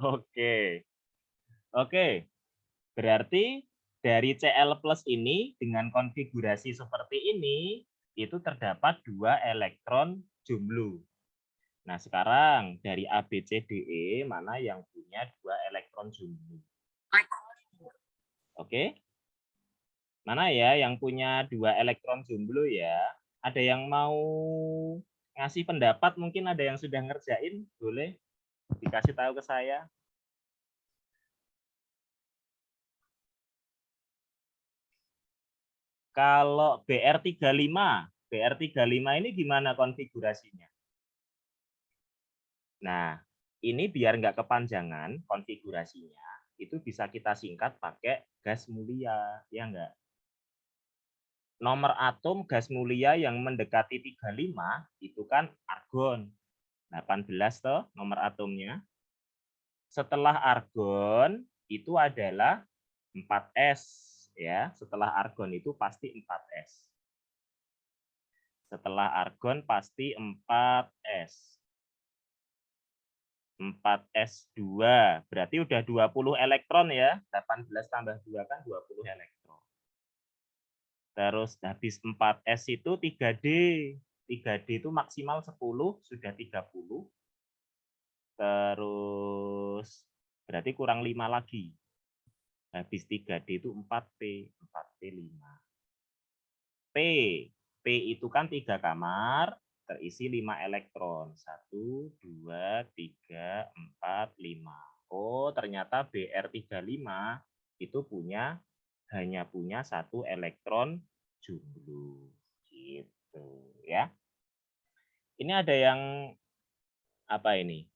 Oke. Oke. Berarti dari Cl plus ini dengan konfigurasi seperti ini, itu terdapat 2 elektron jomblo. Nah, sekarang dari A, B, C, D, E, mana yang punya 2 elektron jomblo? Oke? Mana ya yang punya 2 elektron jomblo ya? Ada yang mau ngasih pendapat, mungkin ada yang sudah ngerjain, boleh dikasih tahu ke saya. Kalau BR35 ini gimana konfigurasinya? Nah, ini biar nggak kepanjangan konfigurasinya, itu bisa kita singkat pakai gas mulia, ya nggak? Nomor atom gas mulia yang mendekati 35 itu kan argon. 18 toh nomor atomnya. Setelah argon itu adalah 4S ya. Setelah argon itu pasti 4S. Setelah argon pasti 4S. 4S2 berarti udah 20 elektron ya. 18 tambah 2 kan 20 elektron. Terus habis 4S itu 3D. 3D itu maksimal 10 sudah 30. Terus berarti kurang 5 lagi. Habis 3D itu 4P, 4P 5. P, P itu kan 3 kamar, terisi 5 elektron. 1, 2, 3, 4, 5. Oh, ternyata Br35 itu hanya punya 1 elektron jomblo. Gitu ya. Ini ada yang apa ini?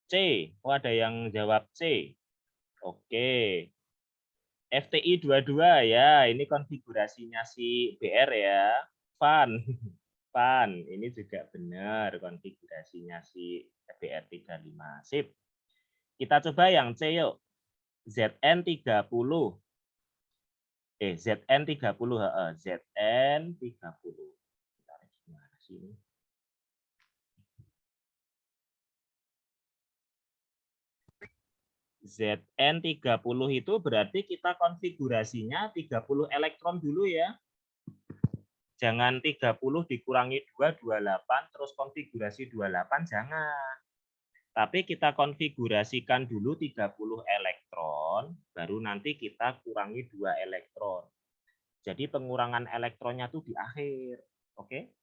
C. Oh, ada yang jawab C. Oke. FTI 22 ya, ini konfigurasinya si BR ya. Fun. Fun. Ini juga benar konfigurasinya si BR35. Sip. Kita coba yang C yuk. ZN30. ZN30, ZN30. Gimana sih ini? ZN30 itu berarti kita konfigurasinya 30 elektron dulu ya. Jangan 30 dikurangi 2, 28, terus konfigurasi 28, jangan. Tapi kita konfigurasikan dulu 30 elektron, baru nanti kita kurangi 2 elektron. Jadi pengurangan elektronnya tuh di akhir. Oke?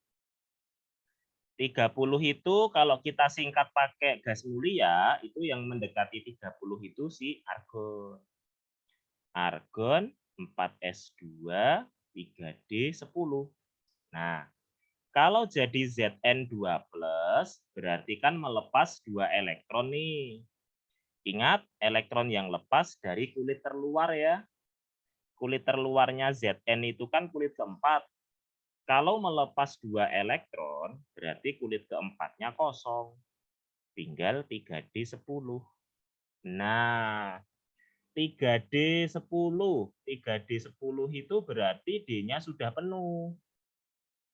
30 itu kalau kita singkat pakai gas mulia, itu yang mendekati 30 itu si argon. Argon 4S2, 3D10. Nah, kalau jadi Zn2+, berarti kan melepas 2 elektron nih. Ingat, elektron yang lepas dari kulit terluar ya. Kulit terluarnya Zn itu kan kulit keempat. Kalau melepas 2 elektron, berarti kulit keempatnya kosong. Tinggal 3D10. Nah, 3D10. 3D10 itu berarti D-nya sudah penuh.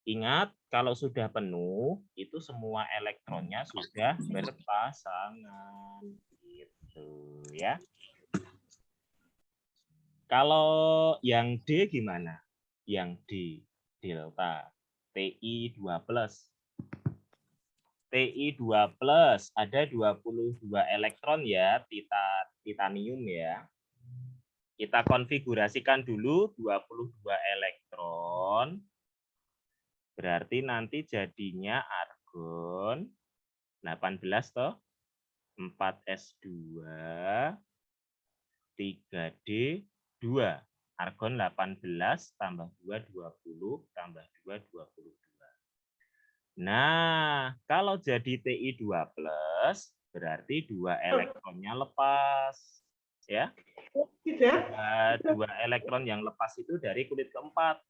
Ingat, kalau sudah penuh, itu semua elektronnya sudah berpasangan. Gitu ya. Kalau yang D gimana? Yang D, delta, Ti2+. Ti2+, ada 22 elektron ya, titanium ya. Kita konfigurasikan dulu 22 elektron. Berarti nanti jadinya argon 18 toh, 4S2, 3D2. Argon 18 tambah 2, 20, tambah 2, 22. Nah, kalau jadi Ti2+, berarti 2 elektronnya lepas. Ya. 2 elektron yang lepas itu dari kulit keempat.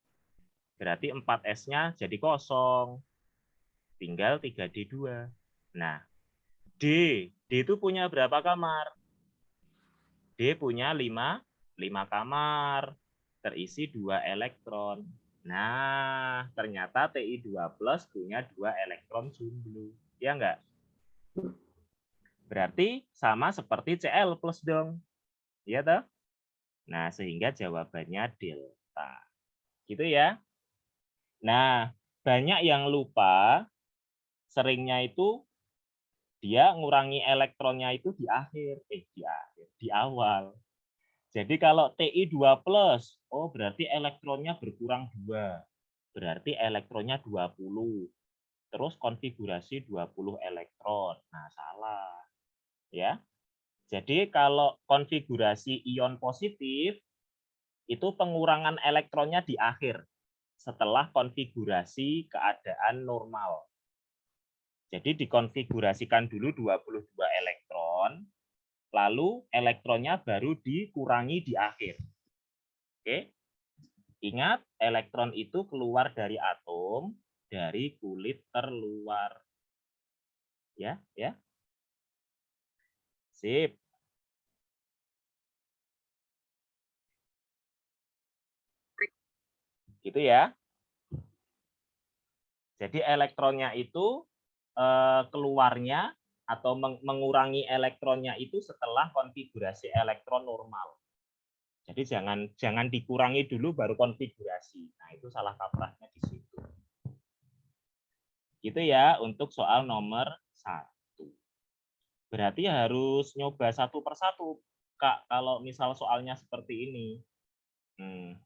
Berarti 4S-nya jadi kosong. Tinggal 3D2. Nah, D itu punya berapa kamar? D punya 5 kamar. Terisi 2 elektron. Nah, ternyata Ti2+ punya 2 elektron jomblo. Ya enggak? Berarti sama seperti Cl plus dong. Iya toh? Nah, sehingga jawabannya delta. Gitu ya. Nah, banyak yang lupa, seringnya itu dia ngurangi elektronnya itu di akhir, di awal. Jadi kalau Ti 2+, oh berarti elektronnya berkurang 2. Berarti elektronnya 20. Terus konfigurasi 20 elektron. Nah, salah. Ya. Jadi kalau konfigurasi ion positif, itu pengurangan elektronnya di akhir, setelah konfigurasi keadaan normal. Jadi dikonfigurasikan dulu 22 elektron, lalu elektronnya baru dikurangi di akhir. Oke. Ingat, elektron itu keluar dari atom, dari kulit terluar. Ya, ya. Sip. Gitu ya. Jadi elektronnya itu keluarnya atau mengurangi elektronnya itu setelah konfigurasi elektron normal. Jadi jangan dikurangi dulu baru konfigurasi. Nah, itu salah kaprahnya di situ. Gitu ya untuk soal nomor 1. Berarti harus nyoba satu persatu, Kak, kalau misal soalnya seperti ini.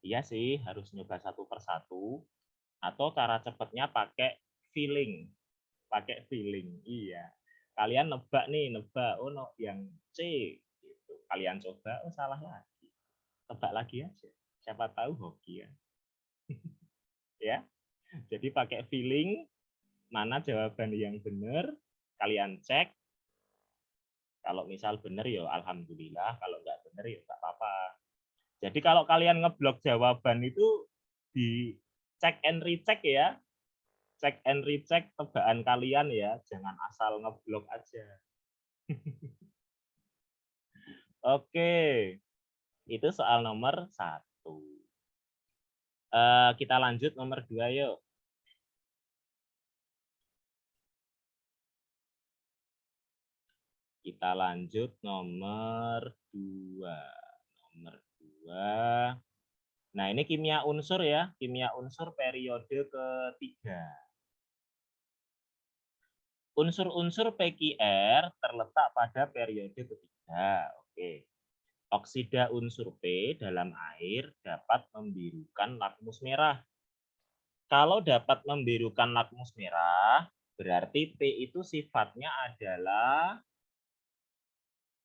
Iya sih, harus nyoba satu persatu. Atau cara cepatnya pakai feeling. Pakai feeling, iya. Kalian nebak, oh no, yang C. Gitu. Kalian coba, oh salah lagi. Tebak lagi aja. Siapa tahu hoki ya. Ya, jadi pakai feeling, mana jawaban yang benar, kalian cek. Kalau misal benar ya alhamdulillah, kalau nggak benar ya nggak apa-apa. Jadi kalau kalian ngeblok jawaban itu di check and recheck ya. Check and recheck tebakan kalian ya, jangan asal ngeblok aja. Oke, itu soal nomor 1. Kita lanjut nomor 2 yuk. Kita lanjut nomor 2. Nomor 2. Nah, ini kimia unsur ya, kimia unsur periode ketiga. Unsur-unsur PQR terletak pada periode ketiga. Oke. Oksida unsur P dalam air dapat membirukan lakmus merah. Kalau dapat membirukan lakmus merah, berarti P itu sifatnya adalah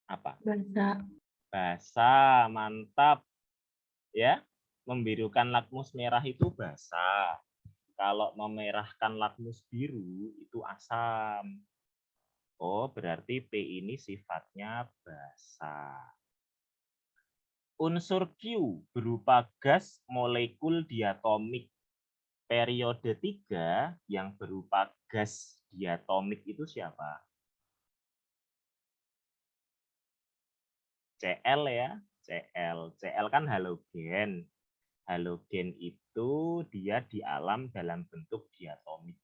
apa? Basa. Basa, mantap. Ya, membirukan lakmus merah itu basa. Kalau memerahkan lakmus biru itu asam. Oh, berarti P ini sifatnya basa. Unsur Q berupa gas molekul diatomik periode 3 yang berupa gas diatomik itu siapa? Cl ya, Cl. Cl kan halogen. Halogen itu dia di alam dalam bentuk diatomik.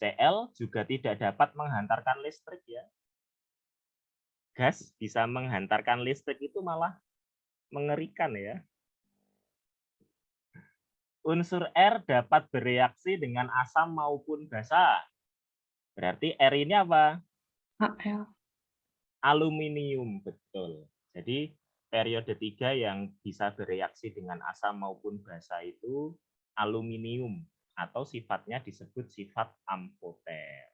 Cl juga tidak dapat menghantarkan listrik ya. Gas bisa menghantarkan listrik itu malah mengerikan ya. Unsur R dapat bereaksi dengan asam maupun basa. Berarti R ini apa? Al. Aluminium, betul. Jadi periode 3 yang bisa bereaksi dengan asam maupun basa itu aluminium atau sifatnya disebut sifat amfoter.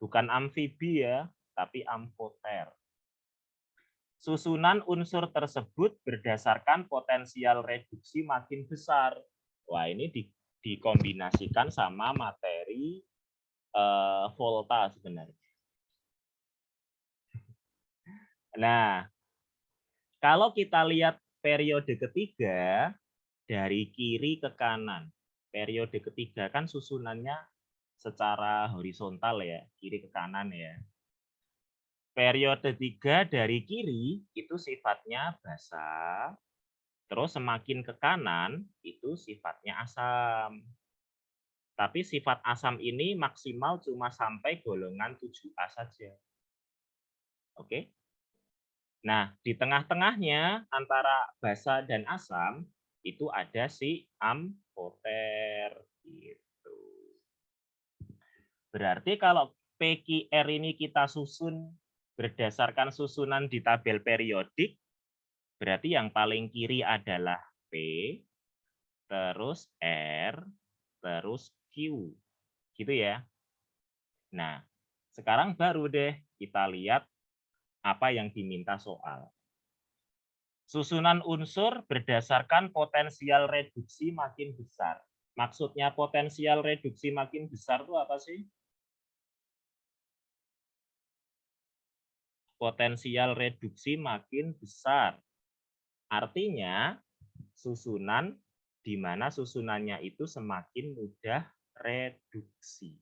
Bukan amfibi ya, tapi amfoter. Susunan unsur tersebut berdasarkan potensial reduksi makin besar. Wah, ini dikombinasikan sama materi volta sebenarnya. Nah, kalau kita lihat periode ketiga, dari kiri ke kanan. Periode ketiga kan susunannya secara horizontal ya, kiri ke kanan ya. Periode 3 dari kiri itu sifatnya basa, terus semakin ke kanan itu sifatnya asam. Tapi sifat asam ini maksimal cuma sampai golongan 7A saja. Oke. Nah, di tengah-tengahnya antara basa dan asam itu ada si amfoter gitu. Berarti kalau PQR ini kita susun berdasarkan susunan di tabel periodik, berarti yang paling kiri adalah P, terus R, terus Q. Gitu ya. Nah, sekarang baru deh kita lihat apa yang diminta soal. Susunan unsur berdasarkan potensial reduksi makin besar. Maksudnya potensial reduksi makin besar itu apa sih? Potensial reduksi makin besar. Artinya susunan di mana susunannya itu semakin mudah reduksi.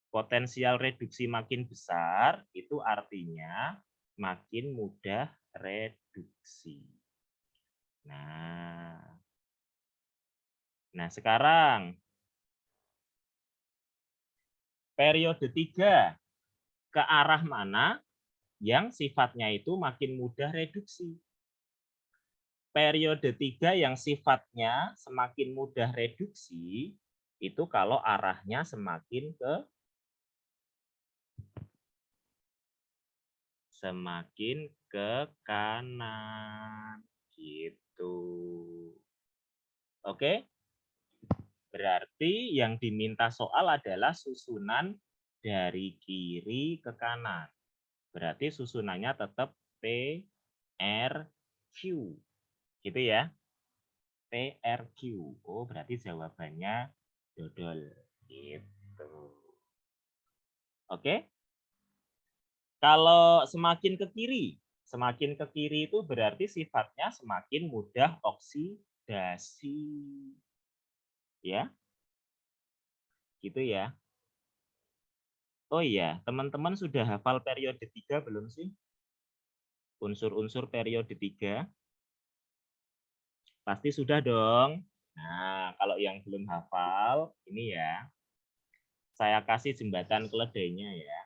Potensial reduksi makin besar itu artinya makin mudah reduksi. Nah sekarang periode 3 ke arah mana yang sifatnya itu makin mudah reduksi. Periode 3 yang sifatnya semakin mudah reduksi itu kalau arahnya semakin ke kanan gitu. Oke? Berarti yang diminta soal adalah susunan dari kiri ke kanan. Berarti susunannya tetap P, R, Q. Gitu ya. P, R, Q. Oh, berarti jawabannya dodol. Gitu. Oke. Kalau semakin ke kiri itu berarti sifatnya semakin mudah oksidasi. Ya. Gitu ya. Oh iya, teman-teman sudah hafal periode 3 belum sih? Unsur-unsur periode 3? Pasti sudah dong. Nah, kalau yang belum hafal, ini ya. Saya kasih jembatan keledainya ya.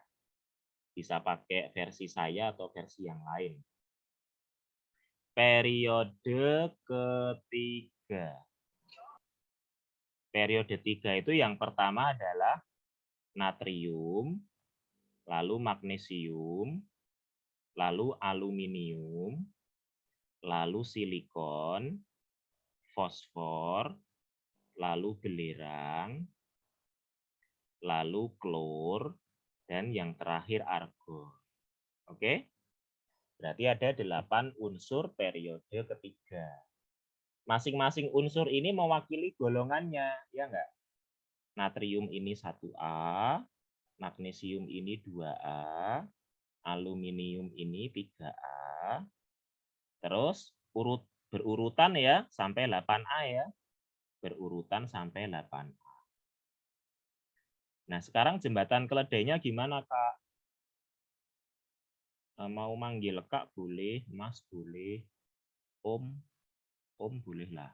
Bisa pakai versi saya atau versi yang lain. Periode ketiga. Periode 3 itu yang pertama adalah natrium, lalu magnesium, lalu aluminium, lalu silikon, fosfor, lalu belerang, lalu klor, dan yang terakhir argon. Oke? Berarti ada 8 unsur periode ketiga. Masing-masing unsur ini mewakili golongannya, ya enggak? Natrium ini 1A, magnesium ini 2A, aluminium ini 3A, terus berurutan ya, sampai 8A ya. Berurutan sampai 8A. Nah, sekarang jembatan keledainya gimana, Kak? Mau manggil Kak boleh, Mas boleh, Om boleh lah.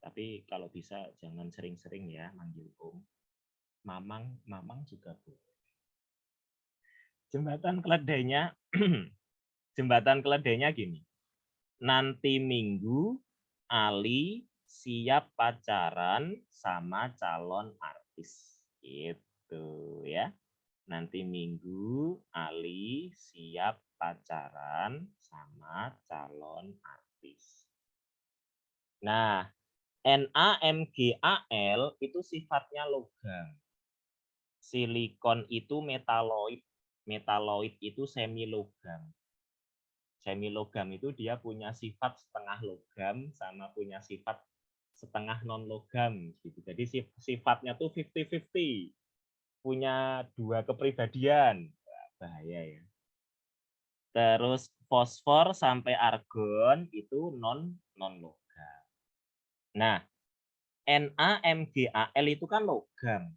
Tapi kalau bisa jangan sering-sering ya manggil Om. Mamang juga boleh. Jembatan keledainya jembatan keledainya gini. Nanti Minggu Ali siap pacaran sama calon artis. Gitu ya. Nanti Minggu Ali siap pacaran sama calon artis. Nah, NaMgAl itu sifatnya logam. Silikon itu metaloid. Metaloid itu semilogam. Semilogam itu dia punya sifat setengah logam sama punya sifat setengah non logam gitu. Jadi sifatnya tuh 50-50. Punya 2 kepribadian. Bahaya ya. Terus fosfor sampai argon itu non logam. Nah, NaMgAl itu kan logam.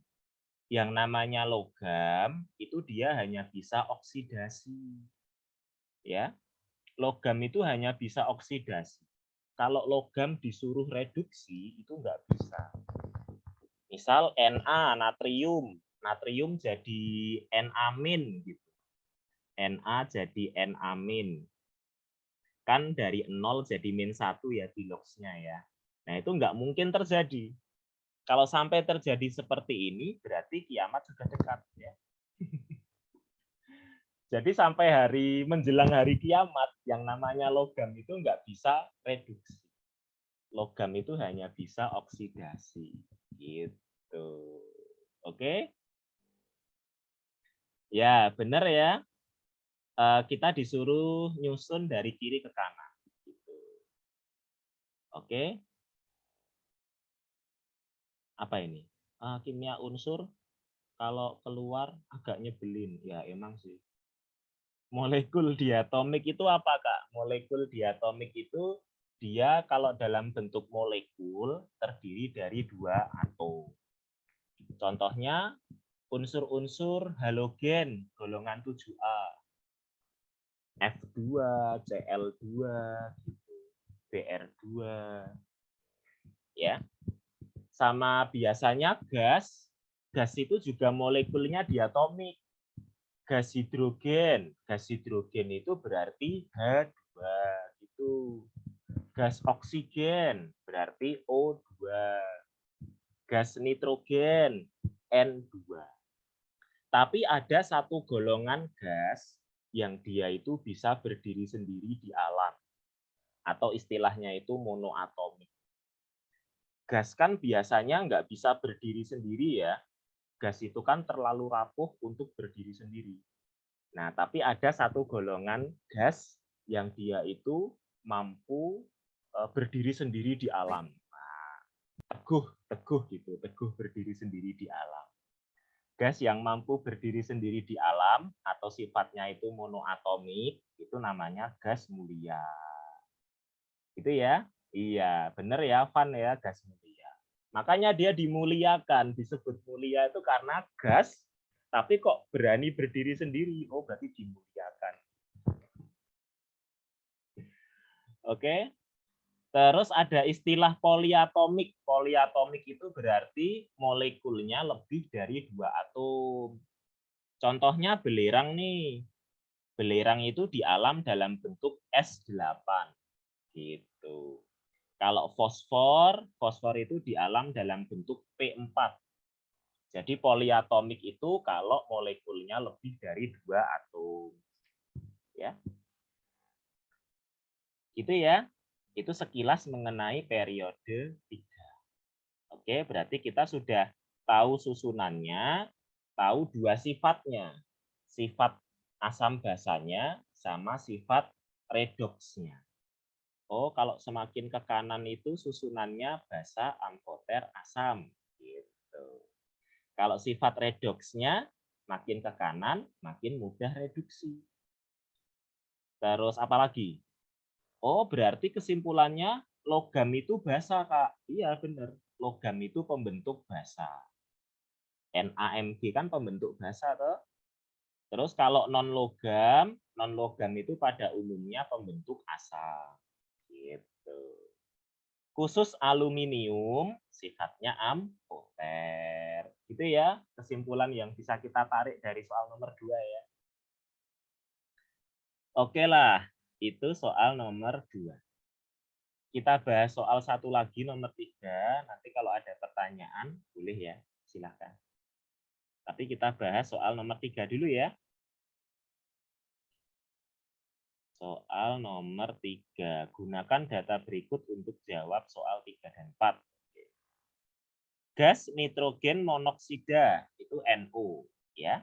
Yang namanya logam itu dia hanya bisa oksidasi. Ya. Logam itu hanya bisa oksidasi. Kalau logam disuruh reduksi itu enggak bisa. Misal Na natrium, natrium jadi Na- gitu. Na jadi Na-. Kan dari 0 jadi -1 ya di logs-nya ya. Nah, itu nggak mungkin terjadi. Kalau sampai terjadi seperti ini, berarti kiamat sudah dekat ya. Jadi sampai menjelang hari kiamat, yang namanya logam itu nggak bisa reduksi. Logam itu hanya bisa oksidasi. Gitu. Oke? Ya, benar ya. Kita disuruh nyusun dari kiri ke kanan. Gitu. Oke? Apa ini? Kimia unsur kalau keluar agak nyebelin. Ya, emang sih. Molekul diatomik itu apa, Kak? Molekul diatomik itu dia kalau dalam bentuk molekul terdiri dari 2 atom. Contohnya unsur-unsur halogen golongan 7A. F2, Cl2, gitu. Br2. Ya. Sama biasanya gas. Gas itu juga molekulnya diatomik. Gas hidrogen itu berarti H2 gitu. Gas oksigen berarti O2. Gas nitrogen N2. Tapi ada satu golongan gas yang dia itu bisa berdiri sendiri di alam. Atau istilahnya itu monoatomik. Gas kan biasanya nggak bisa berdiri sendiri ya. Gas itu kan terlalu rapuh untuk berdiri sendiri. Nah, tapi ada satu golongan gas yang dia itu mampu berdiri sendiri di alam. Nah, teguh gitu, teguh berdiri sendiri di alam. Gas yang mampu berdiri sendiri di alam atau sifatnya itu monoatomik, itu namanya gas mulia. Itu ya? Iya, benar ya, Van ya, gas mulia. Makanya dia dimuliakan, disebut mulia itu karena gas, tapi kok berani berdiri sendiri. Oh, berarti dimuliakan. Oke. Terus ada istilah poliatomik. Poliatomik itu berarti molekulnya lebih dari 2 atom. Contohnya belerang nih. Belerang itu di alam dalam bentuk S8. Gitu. Kalau fosfor, fosfor itu di alam dalam bentuk P4. Jadi poliatomik itu kalau molekulnya lebih dari 2 atom. Ya. Itu ya. Itu sekilas mengenai periode 3. Oke, berarti kita sudah tahu susunannya, tahu 2 sifatnya. Sifat asam basanya sama sifat redoksnya. Oh, kalau semakin ke kanan itu susunannya basa, amfoter, asam. Gitu. Kalau sifat redoksnya makin ke kanan, makin mudah reduksi. Terus apa lagi? Oh, berarti kesimpulannya logam itu basa, Kak. Iya, benar. Logam itu pembentuk basa. NaMg kan pembentuk basa, toh. Terus kalau non-logam itu pada umumnya pembentuk asam. Gitu. Khusus aluminium sifatnya amfoter. Gitu ya, kesimpulan yang bisa kita tarik dari soal nomor 2 ya. Oke lah, itu soal nomor 2. Kita bahas soal satu lagi nomor 3. Nanti kalau ada pertanyaan boleh ya, silahkan. Tapi kita bahas soal nomor 3 dulu ya. Soal nomor 3. Gunakan data berikut untuk jawab soal 3 dan 4. Gas nitrogen monoksida itu NO ya.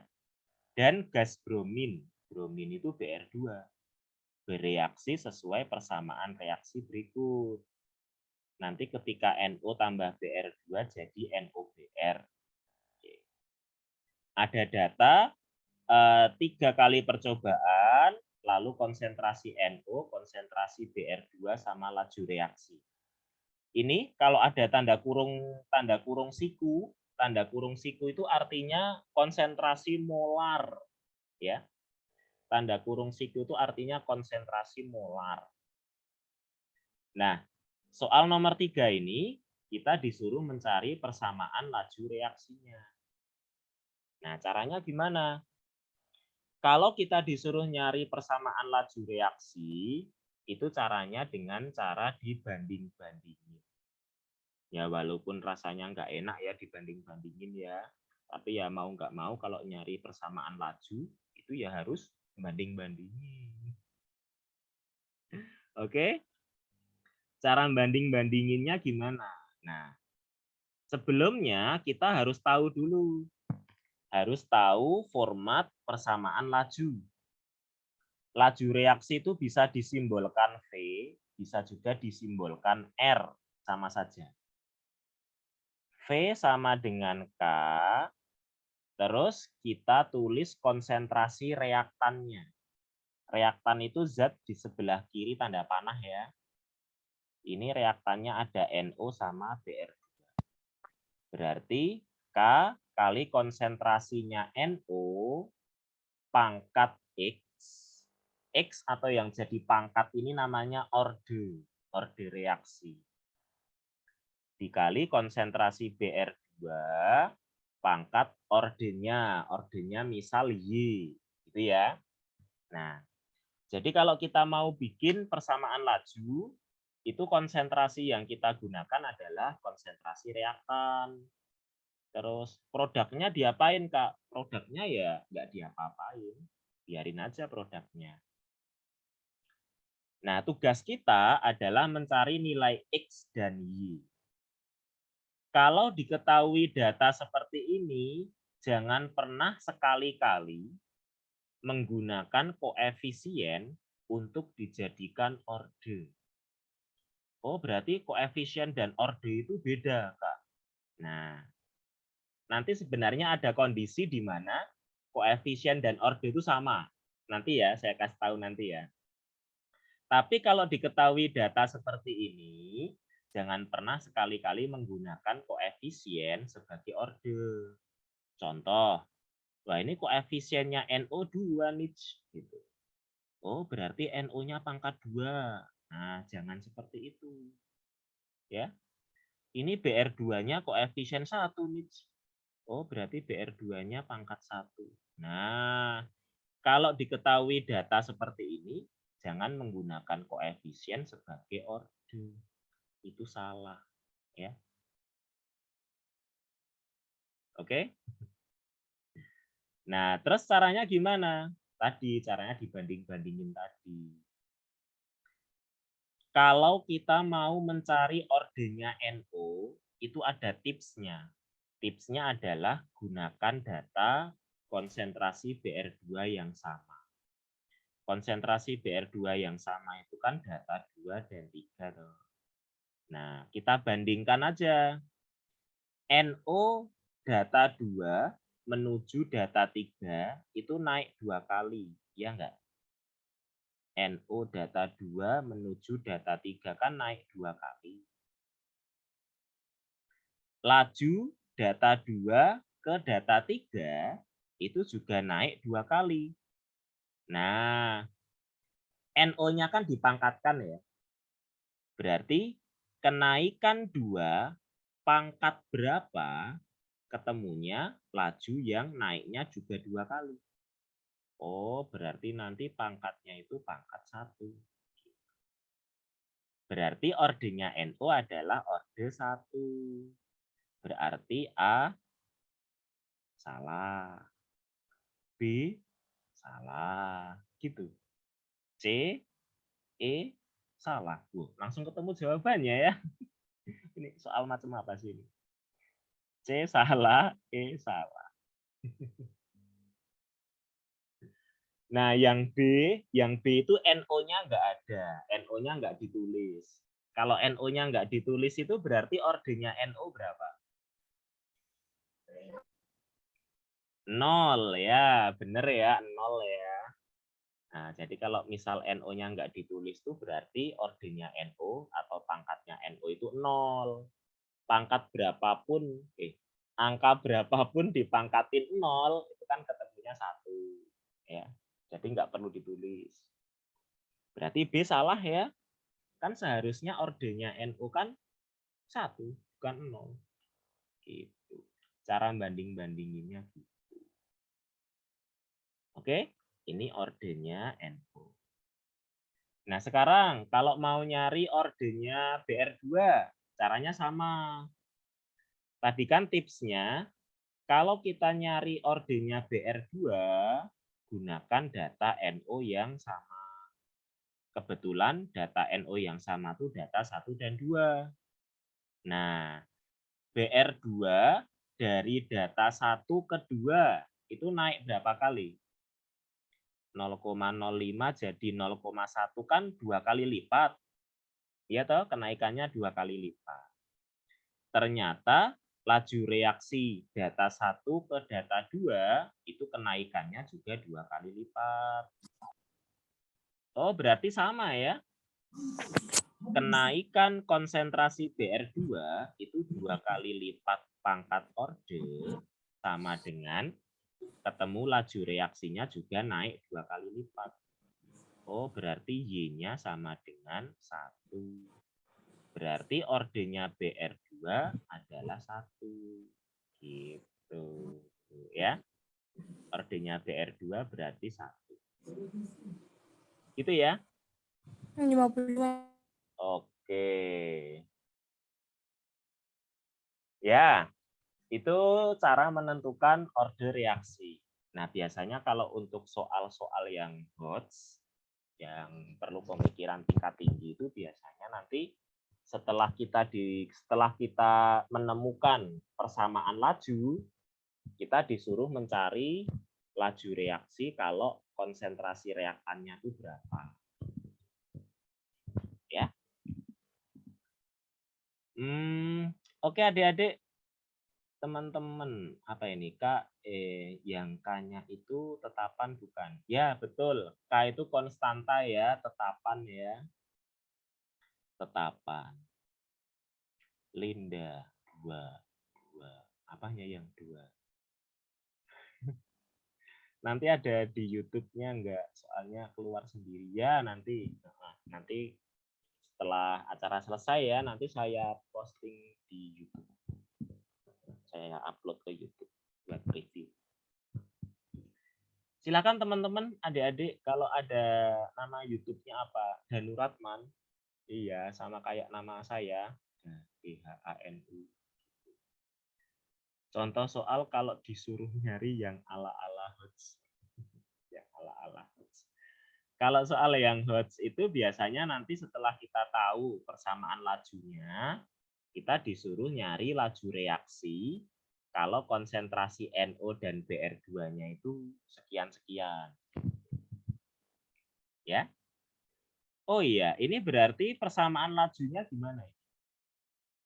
Dan gas bromin. Bromin itu Br2. Bereaksi sesuai persamaan reaksi berikut. Nanti ketika NO tambah Br2 jadi NOBr. Ada data 3 kali percobaan, lalu konsentrasi NO, konsentrasi Br2 sama laju reaksi. Ini kalau ada tanda kurung siku itu artinya konsentrasi molar ya. Tanda kurung siku itu artinya konsentrasi molar. Nah, soal nomor 3 ini kita disuruh mencari persamaan laju reaksinya. Nah, caranya gimana? Kalau kita disuruh nyari persamaan laju reaksi, itu caranya dengan cara dibanding-bandingin. Ya walaupun rasanya nggak enak ya dibanding-bandingin ya, tapi ya mau nggak mau kalau nyari persamaan laju, itu ya harus banding-bandingin. Oke? Cara banding-bandinginnya gimana? Nah, sebelumnya kita harus tahu dulu. Harus tahu format persamaan laju. Laju reaksi itu bisa disimbolkan V, bisa juga disimbolkan R, sama saja. V sama dengan K, terus kita tulis konsentrasi reaktannya. Reaktan itu zat di sebelah kiri tanda panah ya. Ini reaktannya ada NO sama Br2. Berarti K kali konsentrasinya NO pangkat X. X atau yang jadi pangkat ini namanya orde reaksi. Dikali konsentrasi Br2 pangkat ordenya misal Y, gitu ya. Nah, jadi kalau kita mau bikin persamaan laju, itu konsentrasi yang kita gunakan adalah konsentrasi reaktan. Terus produknya diapain, Kak? Produknya ya nggak diapa-apain, biarin aja produknya. Nah, tugas kita adalah mencari nilai X dan Y. Kalau diketahui data seperti ini, jangan pernah sekali-kali menggunakan koefisien untuk dijadikan orde. Oh, berarti koefisien dan orde itu beda, Kak. Nah, nanti sebenarnya ada kondisi di mana koefisien dan orde itu sama. Nanti ya, saya kasih tahu nanti ya. Tapi kalau diketahui data seperti ini, jangan pernah sekali-kali menggunakan koefisien sebagai orde. Contoh, wah ini koefisiennya NO2 nih. Gitu. Oh, berarti NO-nya pangkat 2. Nah, jangan seperti itu. Ya. Ini BR2-nya koefisien 1 nih. Oh, berarti BR2-nya pangkat 1. Nah, kalau diketahui data seperti ini, jangan menggunakan koefisien sebagai orde. Itu salah, ya. Oke? Nah, terus caranya gimana? Tadi caranya dibanding-bandingin tadi. Kalau kita mau mencari ordenya NO, itu ada tipsnya. Tipsnya adalah gunakan data konsentrasi BR2 yang sama. Konsentrasi BR2 yang sama itu kan data 2 dan 3. Tuh. Nah, kita bandingkan aja. NO data 2 menuju data 3 itu naik 2 kali. Ya enggak? NO data 2 menuju data 3 kan naik 2 kali. Laju data 2 ke data 3 itu juga naik 2 kali. Nah, NO-nya kan dipangkatkan ya. Berarti kenaikan 2 pangkat berapa ketemunya laju yang naiknya juga 2 kali. Oh, berarti nanti pangkatnya itu pangkat 1. Berarti ordenya NO adalah orde 1. Berarti A salah. B salah. Gitu. C, E salah. Langsung ketemu jawabannya ya. Ini soal macam apa sih ini? C salah, E salah. Nah, yang B itu NO-nya nggak ada. NO-nya nggak ditulis. Kalau NO-nya nggak ditulis itu berarti ordenya NO berapa? 0 ya, bener ya, 0 ya. Nah, jadi kalau misal NO-nya nggak ditulis itu berarti ordenya NO atau pangkatnya NO itu 0. Pangkat berapapun, angka berapapun dipangkatin 0, itu kan ketemunya 1. Ya, jadi nggak perlu ditulis. Berarti B salah ya. Kan seharusnya ordenya NO kan 1. bukan 0. Gitu. Cara banding-bandinginnya gitu. Oke, ini ordernya NO. Nah, sekarang kalau mau nyari ordernya BR2, caranya sama. Tadi kan tipsnya, kalau kita nyari ordernya BR2, gunakan data NO yang sama. Kebetulan data NO yang sama itu data 1 dan 2. Nah, BR2 dari data 1 ke 2 itu naik berapa kali? 0,05 jadi 0,1 kan 2 kali lipat. Iya toh, kenaikannya 2 kali lipat. Ternyata laju reaksi data 1 ke data 2 itu kenaikannya juga 2 kali lipat. Oh, berarti sama ya. Kenaikan konsentrasi BR2 itu 2 kali lipat pangkat order sama dengan ketemu laju reaksinya juga naik 2 kali lipat. Oh, berarti Y-nya sama dengan 1. Berarti ordernya BR2 adalah 1. Gitu. Ya. Ordernya BR2 berarti 1. Gitu ya. 55. Oke. Ya, itu cara menentukan order reaksi. Nah, biasanya kalau untuk soal-soal yang HOTS, yang perlu pemikiran tingkat tinggi itu biasanya nanti setelah kita menemukan persamaan laju, kita disuruh mencari laju reaksi kalau konsentrasi reaktannya itu berapa. Ya. Oke adik-adik, teman-teman, apa ini Kak? Yang K-nya itu tetapan bukan? Ya, betul. K itu konstanta ya, tetapan ya. Tetapan. Linda 2. Apanya yang 2? Nanti ada di YouTube-nya enggak? Soalnya keluar sendiri ya nanti. Nanti setelah acara selesai ya, nanti saya posting di YouTube. Saya upload ke YouTube buat review. Silakan teman-teman, adik-adik kalau ada nama YouTube-nya apa? Danuratman. Iya, sama kayak nama saya. DHANU. Contoh soal kalau disuruh nyari yang ala-ala HOTS. Yang ala-ala HOTS. Kalau soal yang HOTS itu biasanya nanti setelah kita tahu persamaan lajunya, kita disuruh nyari laju reaksi kalau konsentrasi NO dan BR2-nya itu sekian-sekian. Ya. Oh iya, ini berarti persamaan lajunya gimana?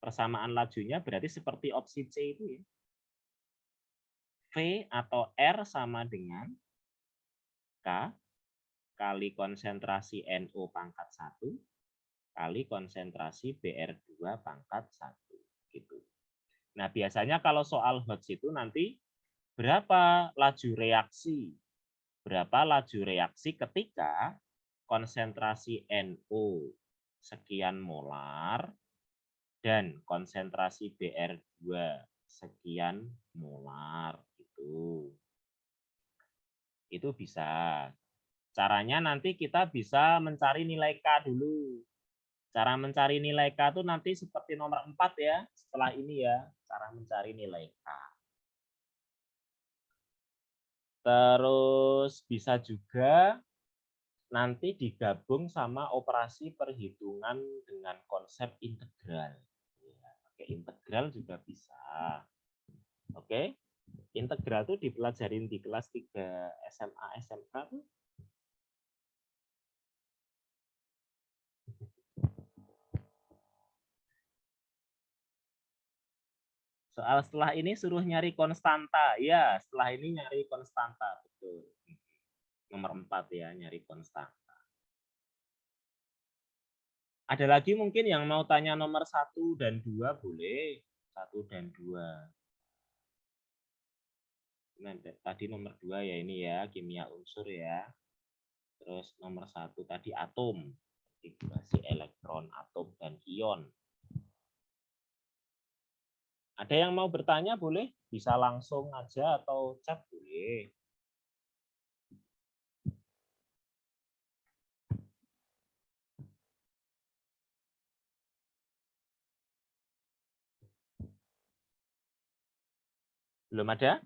Persamaan lajunya berarti seperti opsi C itu ya. V atau R sama dengan K kali konsentrasi NO pangkat 1 kali konsentrasi BR2 pangkat 1. Gitu. Nah, biasanya kalau soal HOTS itu nanti berapa laju reaksi? Berapa laju reaksi ketika konsentrasi NO sekian molar dan konsentrasi BR2 sekian molar gitu. Itu bisa. Caranya nanti kita bisa mencari nilai K dulu. Cara mencari nilai K itu nanti seperti nomor 4 ya, setelah ini ya, cara mencari nilai K. Terus bisa juga nanti digabung sama operasi perhitungan dengan konsep integral. Ya, pakai integral juga bisa. Oke. Integral tuh dipelajarin di kelas 3 SMA SMK tuh. Soal setelah ini suruh nyari konstanta. Ya, setelah ini nyari konstanta, betul. Nomor 4 ya, nyari konstanta. Ada lagi mungkin yang mau tanya nomor 1 dan 2 boleh. 1 dan 2. Nah, tadi nomor 2 ya ini ya, kimia unsur ya. Terus nomor 1 tadi atom. Konfigurasi elektron, atom, dan ion. Ada yang mau bertanya boleh? Bisa langsung aja atau chat boleh. Belum ada?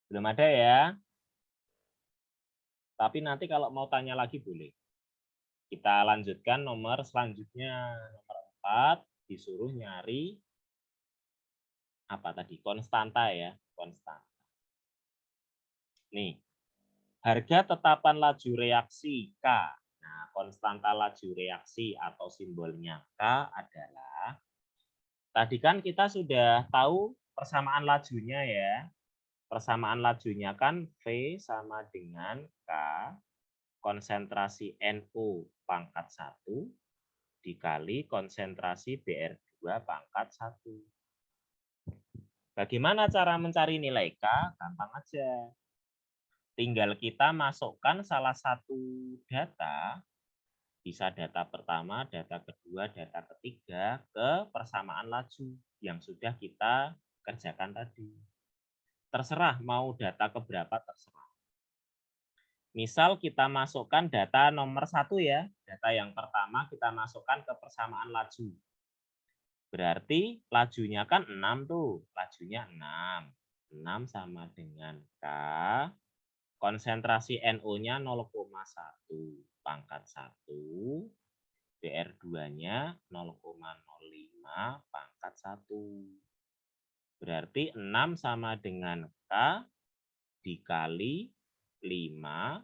Belum ada ya? Tapi nanti kalau mau tanya lagi boleh. Kita lanjutkan nomor selanjutnya. Nomor 4, disuruh nyari apa tadi? Konstanta ya. Konstanta. Nih, harga tetapan laju reaksi K. Nah, konstanta laju reaksi atau simbolnya K adalah, tadi kan kita sudah tahu persamaan lajunya ya. Persamaan lajunya kan V sama dengan K konsentrasi NO pangkat 1 dikali konsentrasi BR2 pangkat 1. Bagaimana cara mencari nilai K? Gampang aja. Tinggal kita masukkan salah satu data, bisa data pertama, data kedua, data ketiga ke persamaan laju yang sudah kita kerjakan tadi. Terserah mau data keberapa, terserah. Misal kita masukkan data nomor 1 ya. Data yang pertama kita masukkan ke persamaan laju. Berarti lajunya kan 6 tuh. Lajunya 6. 6 sama dengan K. Konsentrasi NO-nya 0,1 pangkat 1. BR2-nya 0,05 pangkat 1. Berarti 6 sama dengan K dikali 5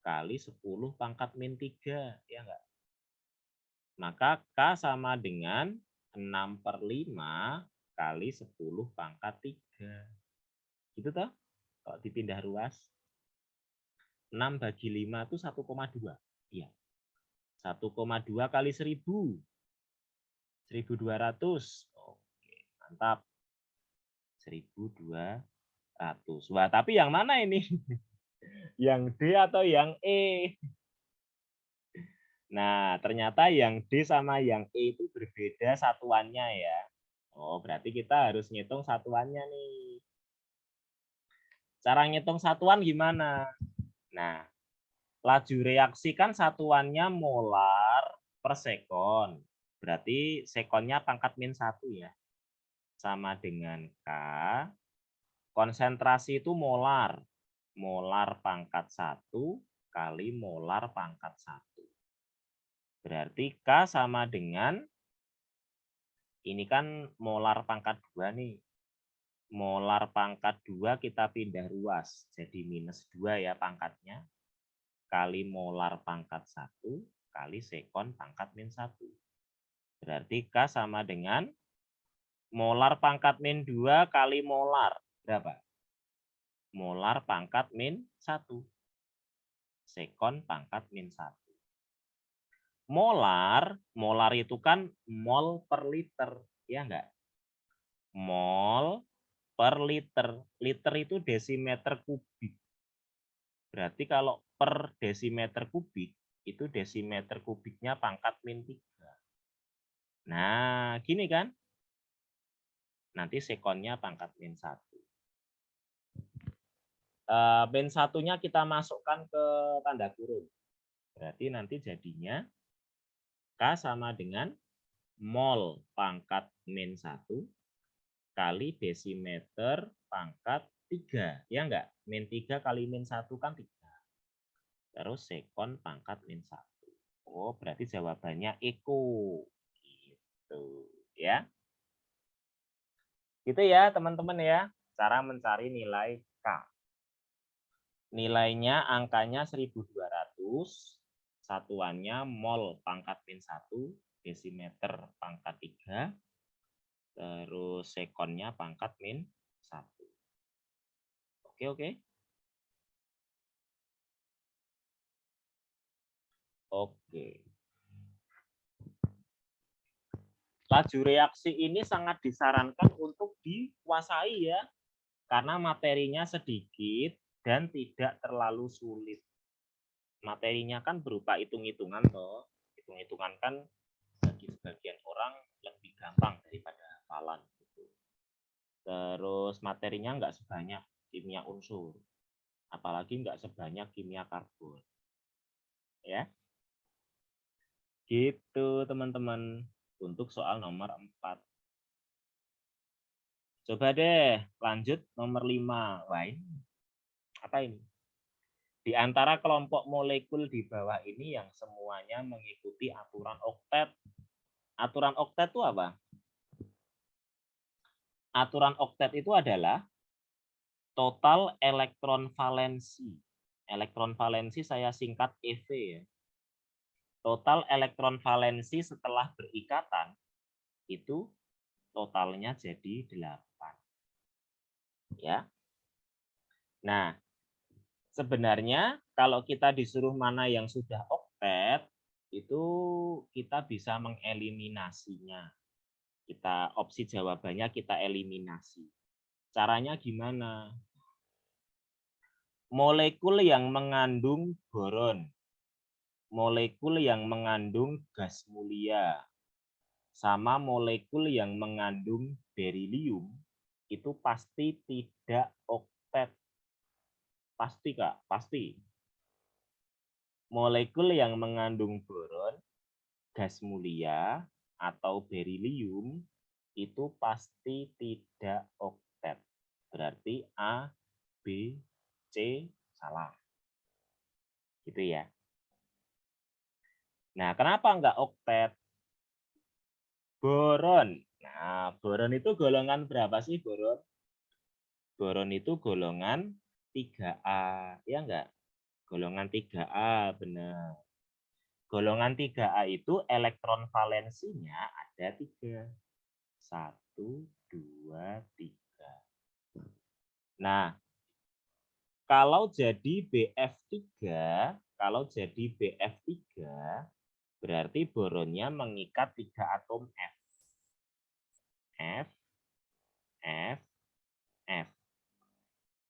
kali 10 pangkat min 3, ya enggak? Maka K sama dengan 6/5 kali 10 pangkat 3. Gitu toh? Kalau dipindah ruas. 6 bagi 5 itu 1,2. Iya. 1,2 kali 1000. 1200. Oke, mantap. 1200. Wah, tapi yang mana ini? Yang D atau yang E? Nah, ternyata yang D sama yang E itu berbeda satuannya ya. Oh, berarti kita harus ngitung satuannya nih. Cara ngitung satuan gimana? Nah, laju reaksi kan satuannya molar per sekon. Berarti sekonnya pangkat min 1 ya. Sama dengan K. Konsentrasi itu molar. Molar pangkat 1 kali molar pangkat 1. Berarti K sama dengan, ini kan molar pangkat 2 nih. Molar pangkat 2 kita pindah ruas. Jadi minus 2 ya pangkatnya. Kali molar pangkat 1 kali sekon pangkat min 1. Berarti K sama dengan molar pangkat min 2 kali molar. Berapa? Molar pangkat min 1. Sekon pangkat min 1. Molar itu kan mol per liter, ya enggak? Mol per liter. Liter itu desimeter kubik. Berarti kalau per desimeter kubik, itu desimeter kubiknya pangkat min 3. Nah, gini kan? Nanti sekonnya pangkat min 1. Min 1-nya kita masukkan ke tanda kurung. Berarti nanti jadinya K sama dengan mol pangkat min 1 kali desimeter pangkat 3. Ya enggak? Min 3 kali min 1 kan 3. Terus sekon pangkat min 1. Oh, berarti jawabannya Eko. Gitu ya. Gitu ya teman-teman ya. Cara mencari nilai K. Nilainya angkanya 1200. Satuannya mol pangkat min 1. Desimeter pangkat 3. Terus sekonnya pangkat min 1. Oke. Oke. Laju reaksi ini sangat disarankan untuk dikuasai ya. Karena materinya sedikit dan tidak terlalu sulit. Materinya kan berupa hitung-hitungan toh. Hitung-hitungan kan bagi sebagian orang lebih gampang daripada hafalan. Terus materinya nggak sebanyak kimia unsur, apalagi nggak sebanyak kimia karbon. Ya, gitu teman-teman untuk soal nomor 4. Coba deh lanjut nomor 5. Wah, ini apa ini? Di antara kelompok molekul di bawah ini yang semuanya mengikuti aturan oktet. Aturan oktet itu apa? Aturan oktet itu adalah total elektron valensi. Elektron valensi saya singkat EV ya. Total elektron valensi setelah berikatan itu totalnya jadi 8. Ya. Nah, sebenarnya kalau kita disuruh mana yang sudah oktet, itu kita bisa mengeliminasinya. Opsi jawabannya kita eliminasi. Caranya gimana? Molekul yang mengandung boron, molekul yang mengandung gas mulia, sama molekul yang mengandung berilium, itu pasti tidak oktet. Pasti, Kak, pasti. Molekul yang mengandung boron, gas mulia, atau berilium, itu pasti tidak oktet. Berarti A, B, C salah. Gitu ya. Nah, kenapa enggak oktet? Boron. Nah, boron itu golongan berapa sih boron? Boron itu golongan 3A, ya enggak? Golongan 3A, benar. Golongan 3A itu elektron valensinya ada 3. 1, 2, 3. Nah, kalau jadi BF3, berarti boronnya mengikat 3 atom F. F, F, F.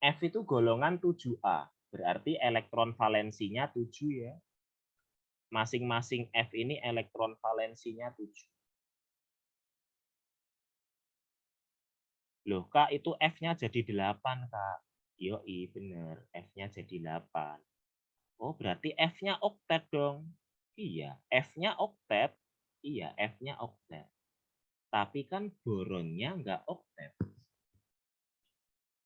F itu golongan 7A, berarti elektron valensinya 7 ya. Masing-masing F ini elektron valensinya 7. Loh, Kak, itu F-nya jadi 8, Kak. Yoi, bener. F-nya jadi 8. Oh, berarti F-nya oktet dong. Iya, F-nya oktet. Iya, F-nya oktet. Tapi kan boronnya nggak oktet.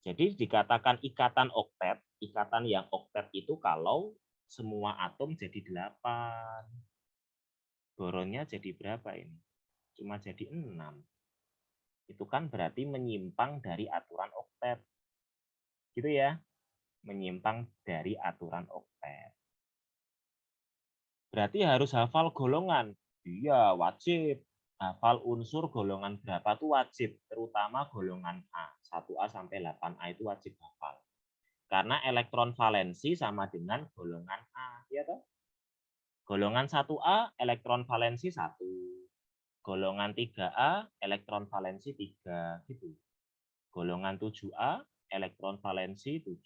Jadi dikatakan ikatan oktet, ikatan yang oktet itu kalau semua atom jadi 8. Boronnya jadi berapa ini? Cuma jadi 6. Itu kan berarti menyimpang dari aturan oktet. Gitu ya, menyimpang dari aturan oktet. Berarti harus hafal golongan. Iya, wajib. Hafal unsur golongan berapa tuh wajib, terutama golongan A. 1A sampai 8A itu wajib hafal. Karena elektron valensi sama dengan golongan A, ya toh? Golongan 1A elektron valensi 1. Golongan 3A elektron valensi 3 gitu. Golongan 7A elektron valensi 7.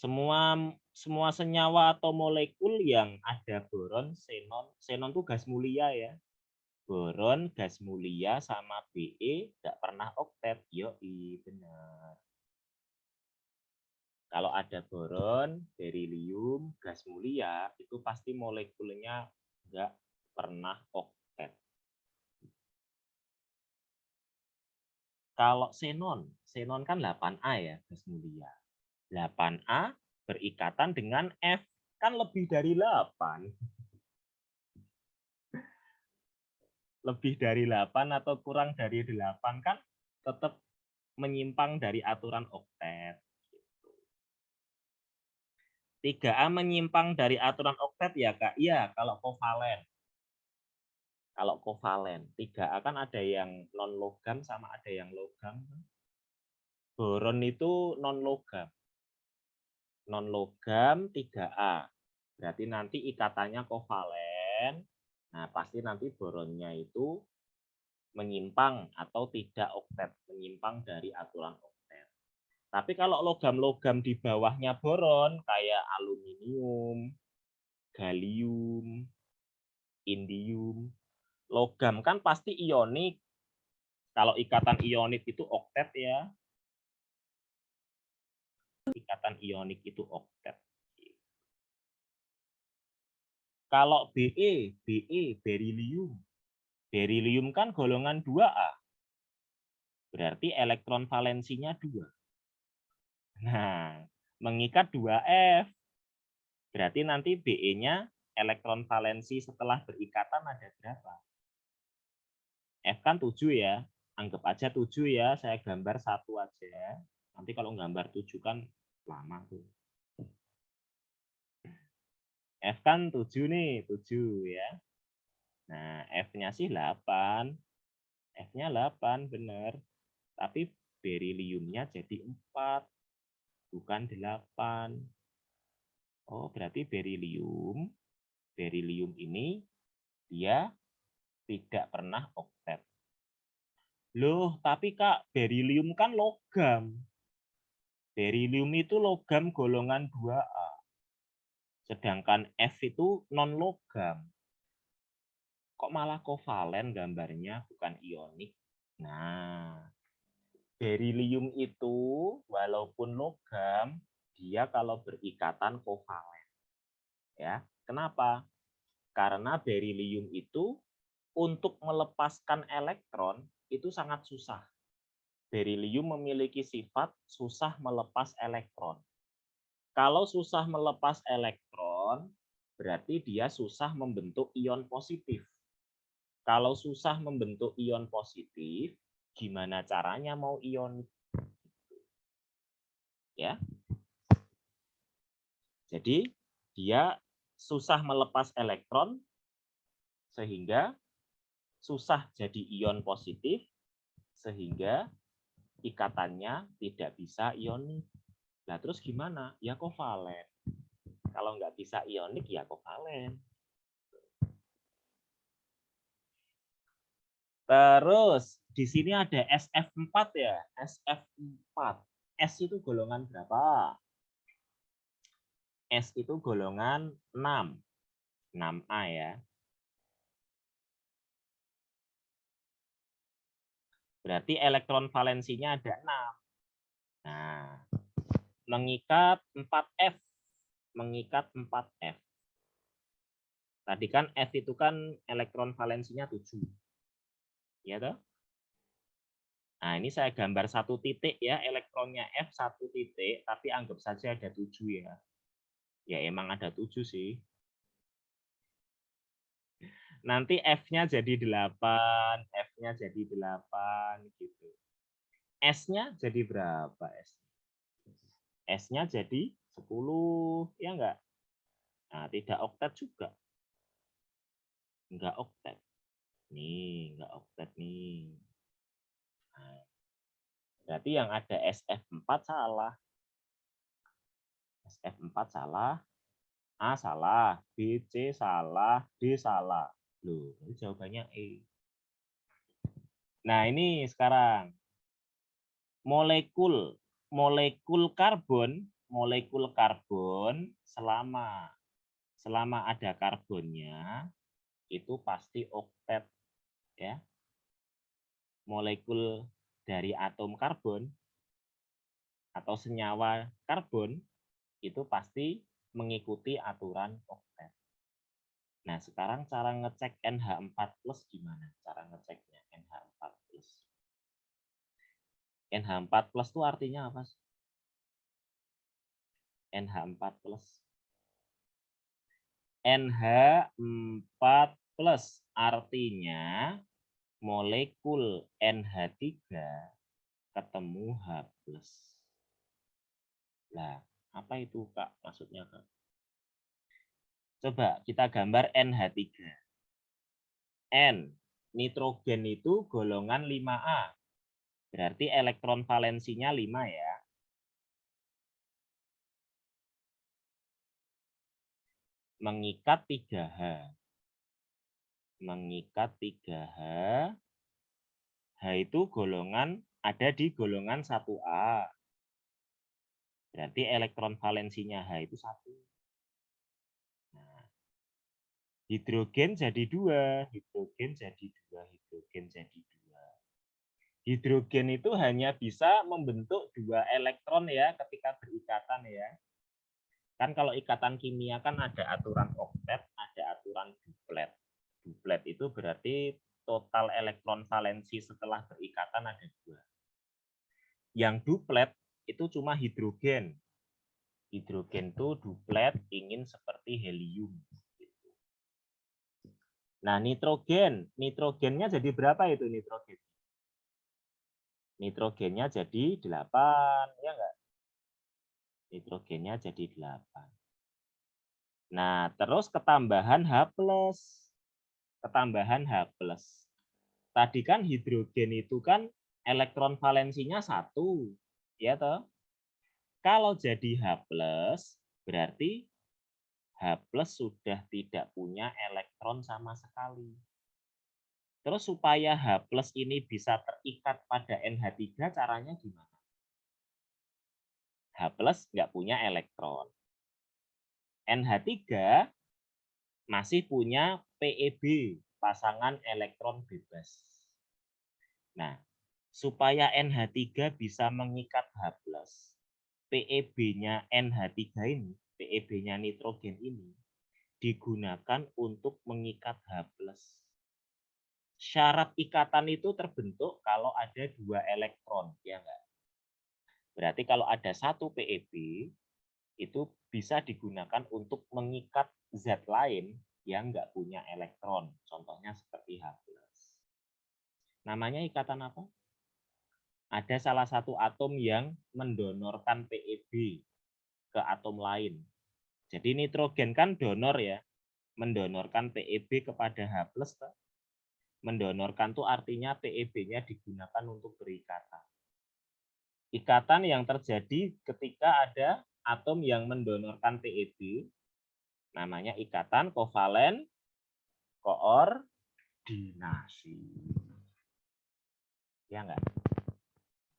Semua senyawa atau molekul yang ada boron, xenon itu gas mulia ya. Boron, gas mulia sama Be tidak pernah oktet. Yoi, benar. Kalau ada boron, berilium, gas mulia, itu pasti molekulnya nggak pernah oktet. Kalau xenon kan 8A ya, gas mulia. 8A berikatan dengan F, kan lebih dari 8. Lebih dari 8 atau kurang dari 8 kan tetap menyimpang dari aturan oktet. 3A menyimpang dari aturan oktet ya, Kak? Iya, kalau kovalen. Kalau kovalen, 3A kan ada yang non logam sama ada yang logam. Boron itu non logam. Non logam 3A. Berarti nanti ikatannya kovalen. Nah, pasti nanti boronnya itu menyimpang atau tidak oktet, menyimpang dari aturan oktet. Tapi kalau logam-logam di bawahnya boron kayak aluminium, gallium, indium. Logam kan pasti ionik. Kalau ikatan ionik itu oktet ya. Ikatan ionik itu oktet. Kalau Be, berilium. Berilium kan golongan 2A. Berarti elektron valensinya 2. Nah, mengikat 2F. Berarti nanti Be-nya elektron valensi setelah berikatan ada berapa? F kan 7 ya. Anggap aja 7 ya. Saya gambar 1 aja. Nanti kalau gambar 7 kan lama tuh. F kan 7 nih, 7 ya. Nah, F-nya sih 8. F-nya 8, benar. Tapi beriliumnya jadi 4, bukan 8. Oh, berarti berilium ini dia tidak pernah oktet. Loh, tapi Kak, berilium kan logam. Berilium itu logam golongan 2A. Sedangkan F itu non-logam. Kok malah kovalen gambarnya, bukan ionik? Nah, berilium itu walaupun logam, dia kalau berikatan kovalen. Ya, kenapa? Karena berilium itu untuk melepaskan elektron itu sangat susah. Berilium memiliki sifat susah melepas elektron. Kalau susah melepas elektron, berarti dia susah membentuk ion positif. Kalau susah membentuk ion positif, gimana caranya mau ionik? Ya. Jadi dia susah melepas elektron sehingga susah jadi ion positif sehingga ikatannya tidak bisa ionik. Nah, terus gimana? Ya kovalen. Kalau nggak bisa ionik, ya kovalen. Terus, di sini ada SF4 ya. SF4. S itu golongan berapa? S itu golongan 6. 6A ya. Berarti elektron valensinya ada 6. Nah, mengikat 4F. Mengikat 4F. Tadi kan F itu kan elektron valensinya 7. Ya toh? Nah, ini saya gambar 1 titik ya, elektronnya F 1 titik, tapi anggap saja ada 7 ya. Ya emang ada 7 sih. Nanti F-nya jadi 8, F-nya jadi 8 gitu. S-nya jadi berapa S? S-nya jadi 10, ya enggak? Nah, tidak oktet juga. Enggak oktet. Nih, enggak oktet nih. Nah, berarti yang ada SF4 salah. SF4 salah, A salah, B, C salah, D salah. Loh, jawabannya E. Nah, ini sekarang molekul karbon selama ada karbonnya itu pasti oktet ya. Molekul dari atom karbon atau senyawa karbon itu pasti mengikuti aturan oktet. Nah, sekarang cara ngecek NH4+ gimana? Cara ngeceknya NH4+. NH4+ itu artinya apa? NH4+. NH4+ artinya molekul NH3 ketemu H+. Nah, apa itu Kak maksudnya Kak? Coba kita gambar NH3. N, nitrogen itu golongan 5A. Berarti elektron valensinya 5 ya. Mengikat 3H. Mengikat 3H. H itu golongan ada di golongan 1A. Berarti elektron valensinya H itu 1. Nah, Hidrogen jadi 2, hidrogen jadi 2, hidrogen jadi 2. Hidrogen itu hanya bisa membentuk 2 elektron ya ketika berikatan ya. Kan kalau ikatan kimia kan ada aturan oktet, ada aturan duplet. Duplet itu berarti total elektron valensi setelah berikatan ada 2. Yang duplet itu cuma hidrogen. Hidrogen itu duplet ingin seperti helium. Nah, nitrogen. Nitrogennya jadi berapa itu nitrogen? Nitrogennya jadi 8, ya enggak? Nitrogennya jadi 8. Nah, terus ketambahan H+. Ketambahan H+. Tadi kan hidrogen itu kan elektron valensinya 1, ya toh? Kalau jadi H+, berarti H+ sudah tidak punya elektron sama sekali. Terus supaya H+ ini bisa terikat pada NH3, caranya gimana? H+ nggak punya elektron. NH3 masih punya PeB, pasangan elektron bebas. Nah, supaya NH3 bisa mengikat H+, PeB-nya NH3 ini, PeB-nya nitrogen ini, digunakan untuk mengikat H+. Syarat ikatan itu terbentuk kalau ada 2 elektron, ya enggak? Berarti kalau ada 1 PeB, itu bisa digunakan untuk mengikat zat lain yang enggak punya elektron. Contohnya seperti H+. Namanya ikatan apa? Ada salah satu atom yang mendonorkan PeB ke atom lain. Jadi nitrogen kan donor ya, mendonorkan PeB kepada H+. Mendonorkan itu artinya PeB-nya digunakan untuk berikatan. Ikatan yang terjadi ketika ada atom yang mendonorkan PeB, namanya ikatan kovalen koordinasi. Ya enggak?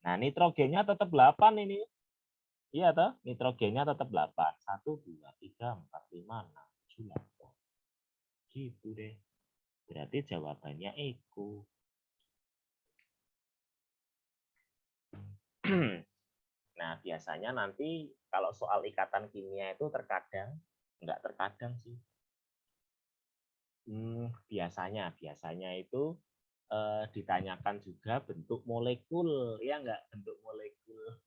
Nah, nitrogennya tetap 8 ini. Iya toh? Nitrogennya tetap 8. 1, 2, 3, 4, 5, 6, 7, 8. Gitu deh. Berarti jawabannya Eko. Nah, biasanya nanti kalau soal ikatan kimia itu terkadang, enggak terkadang sih. Biasanya itu ditanyakan juga bentuk molekul, ya enggak? Bentuk molekul.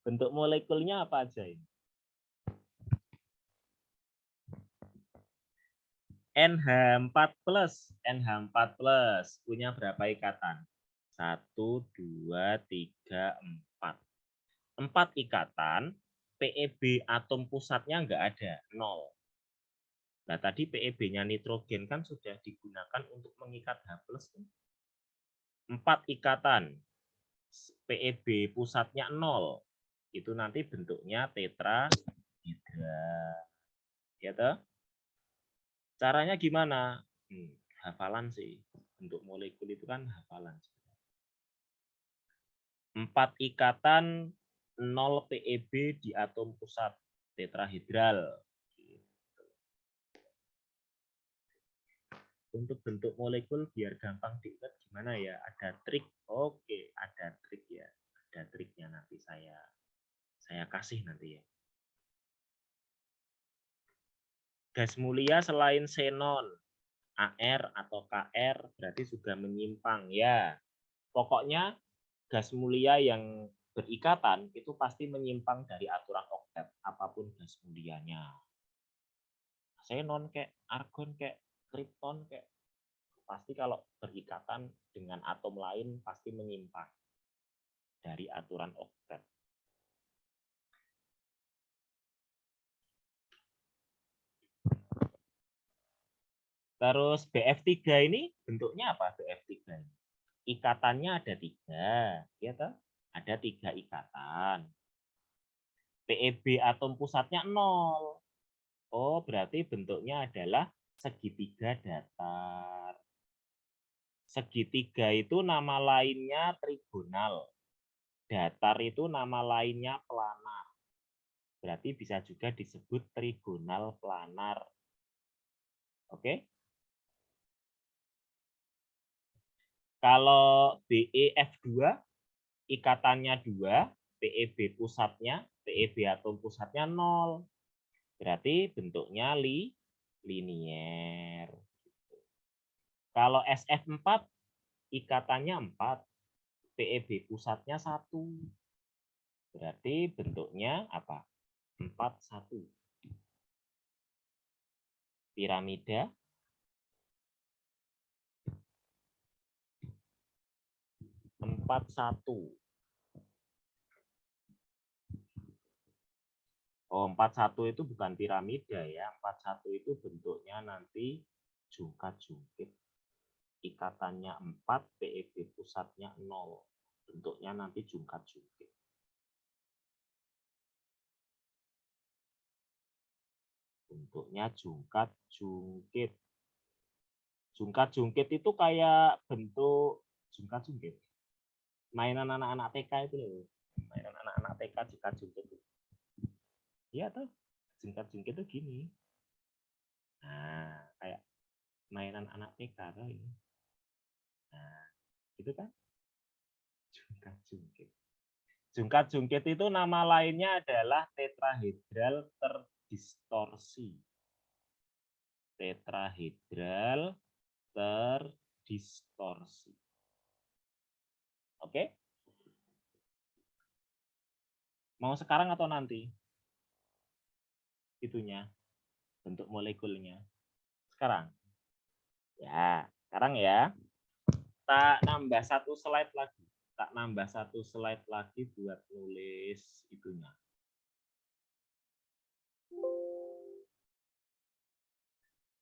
Bentuk molekulnya apa aja ini? NH4+, NH4+ punya berapa ikatan? 1, 2, 3, 4. 4 ikatan, PeB atom pusatnya enggak ada, 0. Nah, tadi PeB-nya nitrogen kan sudah digunakan untuk mengikat H+. 4 ikatan, PeB pusatnya 0. Itu nanti bentuknya tetrahedra. Ya toh? Caranya gimana? Hafalan sih. Bentuk molekul itu kan hafalan. 4 ikatan 0 PeB di atom pusat tetrahedral. Untuk bentuk molekul biar gampang diingat gimana ya? Ada trik. Oke, ada trik ya. Ada triknya nanti saya kasih nanti ya. Gas mulia selain xenon, AR atau KR berarti sudah menyimpang ya. Pokoknya gas mulia yang berikatan itu pasti menyimpang dari aturan oktet apapun gas mulianya. Xenon kayak argon kayak kripton kayak pasti kalau berikatan dengan atom lain pasti menyimpang dari aturan oktet. Terus BF3 ini bentuknya apa BF3 ini? Ikatannya ada 3, ya toh? Ada 3 ikatan. PeB atom pusatnya 0. Oh, berarti bentuknya adalah segitiga datar. Segitiga itu nama lainnya trigonal. Datar itu nama lainnya planar. Berarti bisa juga disebut trigonal planar Oke. Kalau BeF2 ikatannya 2, PeB pusatnya, PeB atom pusatnya 0. Berarti bentuknya linier. Kalau SF4 ikatannya 4, PeB pusatnya 1. Berarti bentuknya apa? 4-1. Piramida 4-1. Oh, 4-1 itu bukan piramida ya. 4-1 itu bentuknya nanti jungkat-jungkit. Ikatannya 4, PeB pusatnya 0. Bentuknya nanti jungkat-jungkit. Bentuknya jungkat-jungkit. Jungkat-jungkit itu kayak bentuk jungkat-jungkit. Mainan anak-anak TK itu loh. Mainan anak-anak TK jungkat-jungkit. Iya tuh. Jungkat-jungkit itu gini. Nah, kayak mainan anak TK tuh ini. Nah, gitu kan? Jungkat-jungkit. Jungkat-jungkit itu nama lainnya adalah tetrahedral terdistorsi. Tetrahedral terdistorsi. Oke? Mau sekarang atau nanti? Itunya, bentuk molekulnya. Sekarang. Ya, sekarang ya. Tak nambah satu slide lagi. Tak nambah satu slide lagi buat nulis itunya.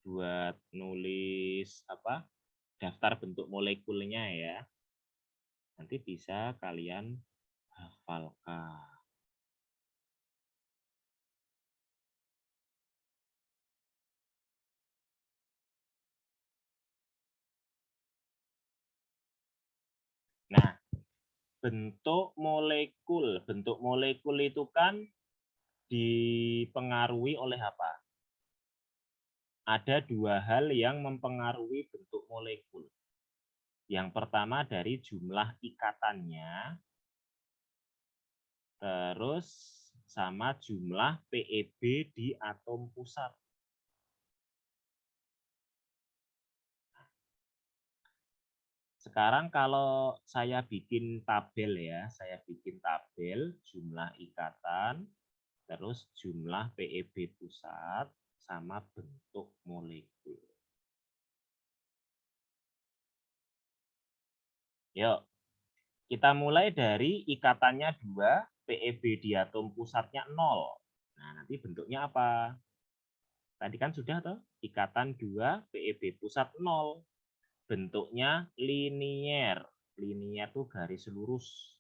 Buat nulis apa? Daftar bentuk molekulnya ya. Nanti bisa kalian hafalkan. Nah, bentuk molekul. Bentuk molekul itu kan dipengaruhi oleh apa? Ada dua hal yang mempengaruhi bentuk molekul. Yang pertama dari jumlah ikatannya, terus sama jumlah PeB di atom pusat. Sekarang kalau saya bikin tabel ya, saya bikin tabel jumlah ikatan, terus jumlah PeB pusat, sama bentuk molekul. Yuk, kita mulai dari ikatannya 2, PeB di atom pusatnya 0. Nah, nanti bentuknya apa? Tadi kan sudah tuh, ikatan 2, PeB pusat 0. Bentuknya linier. Linier tuh garis lurus.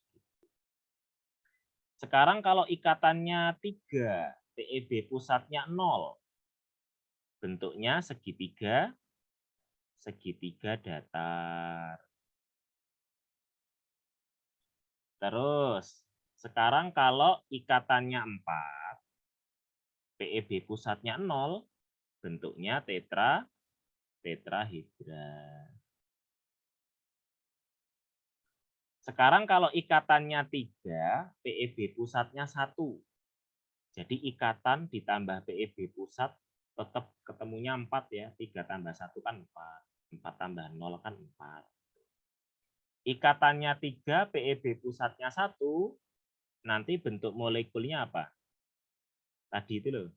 Sekarang kalau ikatannya 3, PeB pusatnya 0. Bentuknya segitiga, segitiga datar. Terus, sekarang kalau ikatannya 4, PeB pusatnya 0, bentuknya tetrahedra. Sekarang kalau ikatannya 3, PeB pusatnya 1. Jadi ikatan ditambah PeB pusat tetap ketemunya 4 ya. 3 tambah 1 kan 4. 4 tambah 0 kan 4. Ikatannya 3, PeB pusatnya 1. Nanti bentuk molekulnya apa? Tadi itu loh.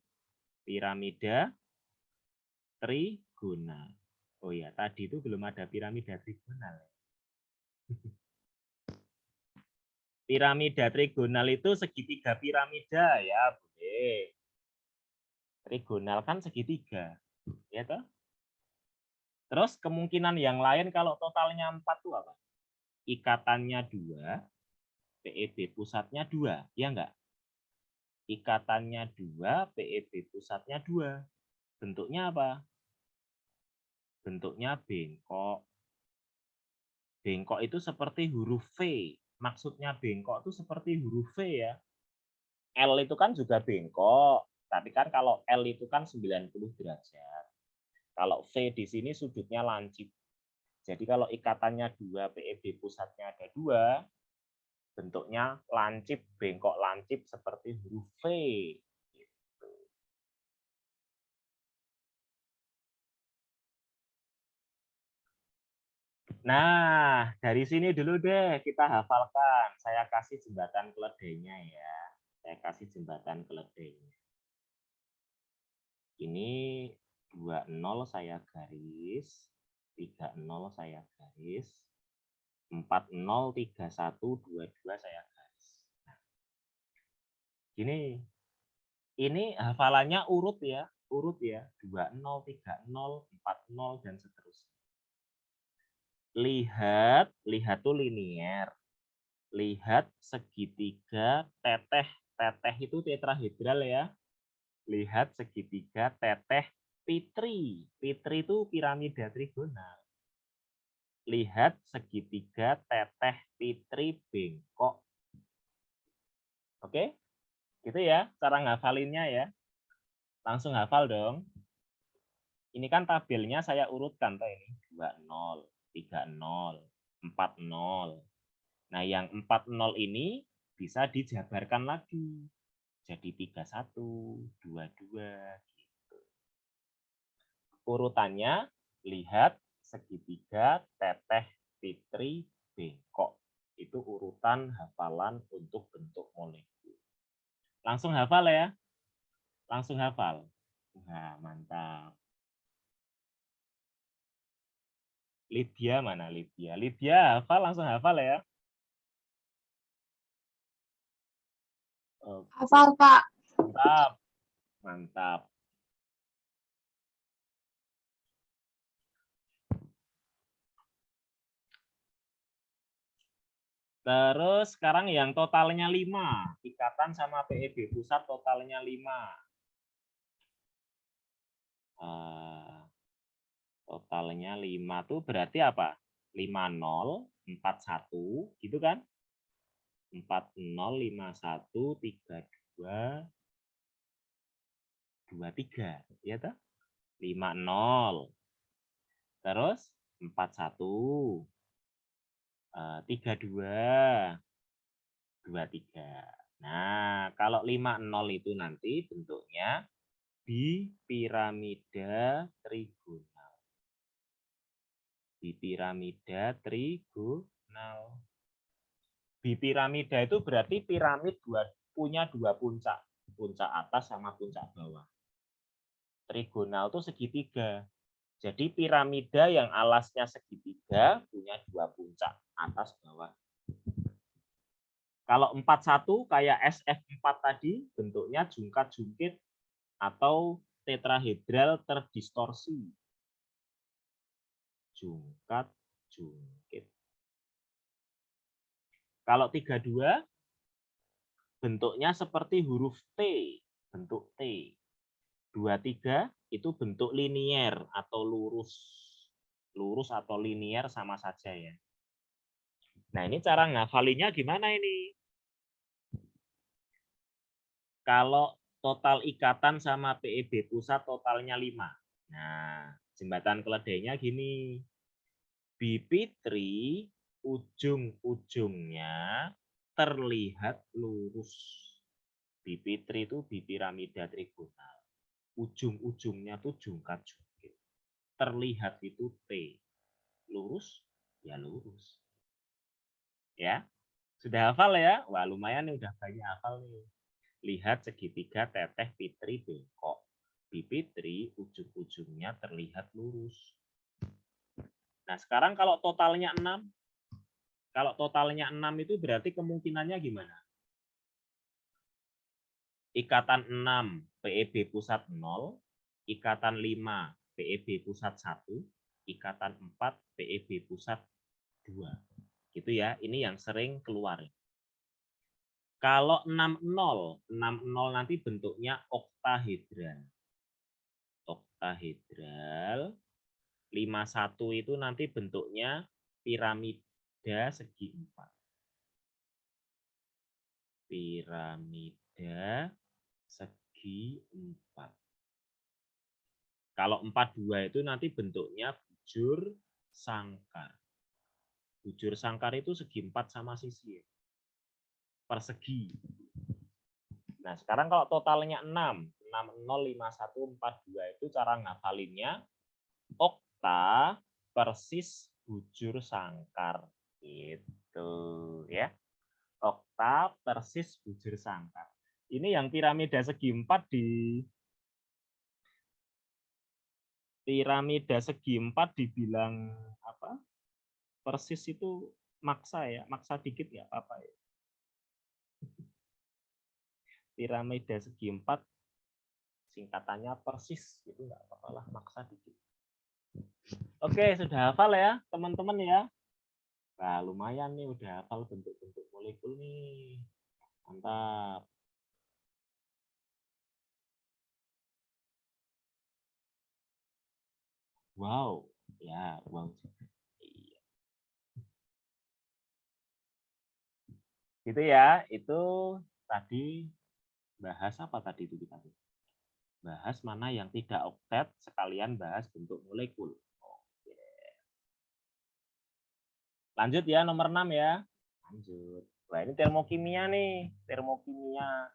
Piramida trigonal. Oh ya, tadi itu belum ada piramida trigonal. Piramida trigonal itu segitiga piramida ya, boleh. Trigonal kan segitiga, ya toh? Terus kemungkinan yang lain kalau totalnya 4 itu apa? Ikatannya 2, PeB pusatnya 2, ya enggak? Ikatannya 2, PeB pusatnya 2. Bentuknya apa? Bentuknya bengkok. Bengkok itu seperti huruf V. Maksudnya bengkok itu seperti huruf V ya. L itu kan juga bengkok. Tapi kan kalau L itu kan 90 derajat. Kalau V di sini sudutnya lancip. Jadi kalau ikatannya 2, PEB pusatnya ada 2, bentuknya lancip, bengkok lancip seperti huruf V. Nah, dari sini dulu deh kita hafalkan. Saya kasih jembatan keledainya ya. Saya kasih jembatan keledainya. Ini 20 saya garis, 30 saya garis, 40, 31, 22 saya garis. Nah, ini hafalannya urut ya, 20, 30, 40 dan seterusnya. Lihat tuh linier. Lihat segitiga teteh. Teteh itu tetrahedral ya. Lihat segitiga teteh Fitri. Fitri itu piramida trigonal. Lihat segitiga teteh Fitri bengkok. Oke? Gitu ya cara ngafalinnya ya. Langsung hafal dong. Ini kan tabelnya saya urutkan tuh ini. 20, 30, 40. Nah, yang 40 ini bisa dijabarkan lagi. Jadi 31, 22 gitu. Urutannya lihat segitiga teteh Fitri bengkok. Itu urutan hafalan untuk bentuk molekul. Langsung hafal ya. Langsung hafal. Nah, mantap. Lydia mana Lydia? Lydia hafal, langsung hafal ya. Oke. Hafal, Pak. Mantap. Mantap. Terus sekarang yang totalnya 5. Ikatan sama PEB pusat totalnya 5. Totalnya 5 tuh berarti apa? 50, 41 gitu kan? 40, 51, 32, 23. Ya toh? 50. Terus 41, 32, 23. Nah, kalau 50 itu nanti bentuknya di piramida trigonal. Di piramida trigonal. Bipiramida itu berarti piramid punya 2 puncak. Puncak atas sama puncak bawah. Trigonal itu segitiga. Jadi piramida yang alasnya segitiga punya 2 puncak, atas bawah. Kalau 41 kayak SF4 tadi, bentuknya jungkat-jungkit atau tetrahedral terdistorsi. Jungkat-jungkit. Kalau 32, bentuknya seperti huruf T, bentuk T. 23 itu bentuk linier atau lurus. Lurus atau linier sama saja ya. Nah, ini cara ngafalinya gimana ini? Kalau total ikatan sama PEB pusat totalnya 5. Nah, jembatan keledainya gini. Bipitri ujung-ujungnya terlihat lurus. Bipitri itu bipiramida trigonal. Ujung-ujungnya tuh jungkat-jungkit. Terlihat itu T. Lurus, ya lurus. Ya, sudah hafal ya? Wah, lumayan nih, udah banyak hafal nih. Lihat segitiga teteh Fitri bengkok. Bipitri ujung-ujungnya terlihat lurus. Nah, sekarang kalau totalnya 6, kalau totalnya 6 itu berarti kemungkinannya gimana? Ikatan 6 PEB pusat 0, ikatan 5 PEB pusat 1, ikatan 4 PEB pusat 2. Gitu ya, ini yang sering keluar. Kalau 60 nanti bentuknya oktahedral. Oktahedral. 51 itu nanti bentuknya piramida segi 4. Piramida segi 4. Kalau 42 itu nanti bentuknya bujur sangkar. Bujur sangkar itu segi 4 sama sisi. Persegi. Nah, sekarang kalau totalnya 6, 605142 itu cara ngafalinnya okta persis bujur sangkar. Gitu ya. Okta persis bujur sangkar. Ini yang piramida segi 4 dibilang apa? Persis itu maksa ya, maksa dikit ya apa ya? Piramida segi 4 singkatannya persis gitu nggak apa-apa lah, maksa dikit. Oke, sudah hafal ya teman-teman ya. Nah, lumayan nih udah hafal bentuk-bentuk molekul nih. Mantap. Wow, ya, wow. Iya. Gitu ya, itu tadi bahas apa tadi itu kita? Bahas mana yang tidak oktet, sekalian bahas bentuk molekul. Oke. Lanjut ya, nomor 6 ya. Lanjut. Nah, ini termokimia nih, termokimia.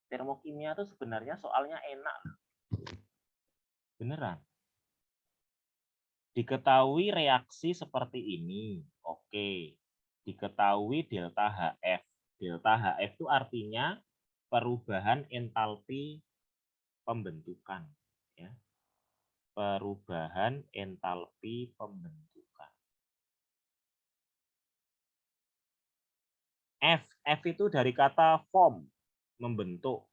Termokimia itu sebenarnya soalnya enak. Beneran. Diketahui reaksi seperti ini. Oke. Diketahui delta HF. Delta HF itu artinya perubahan entalpi pembentukan. Ya. Perubahan entalpi pembentukan. F itu dari kata form, membentuk.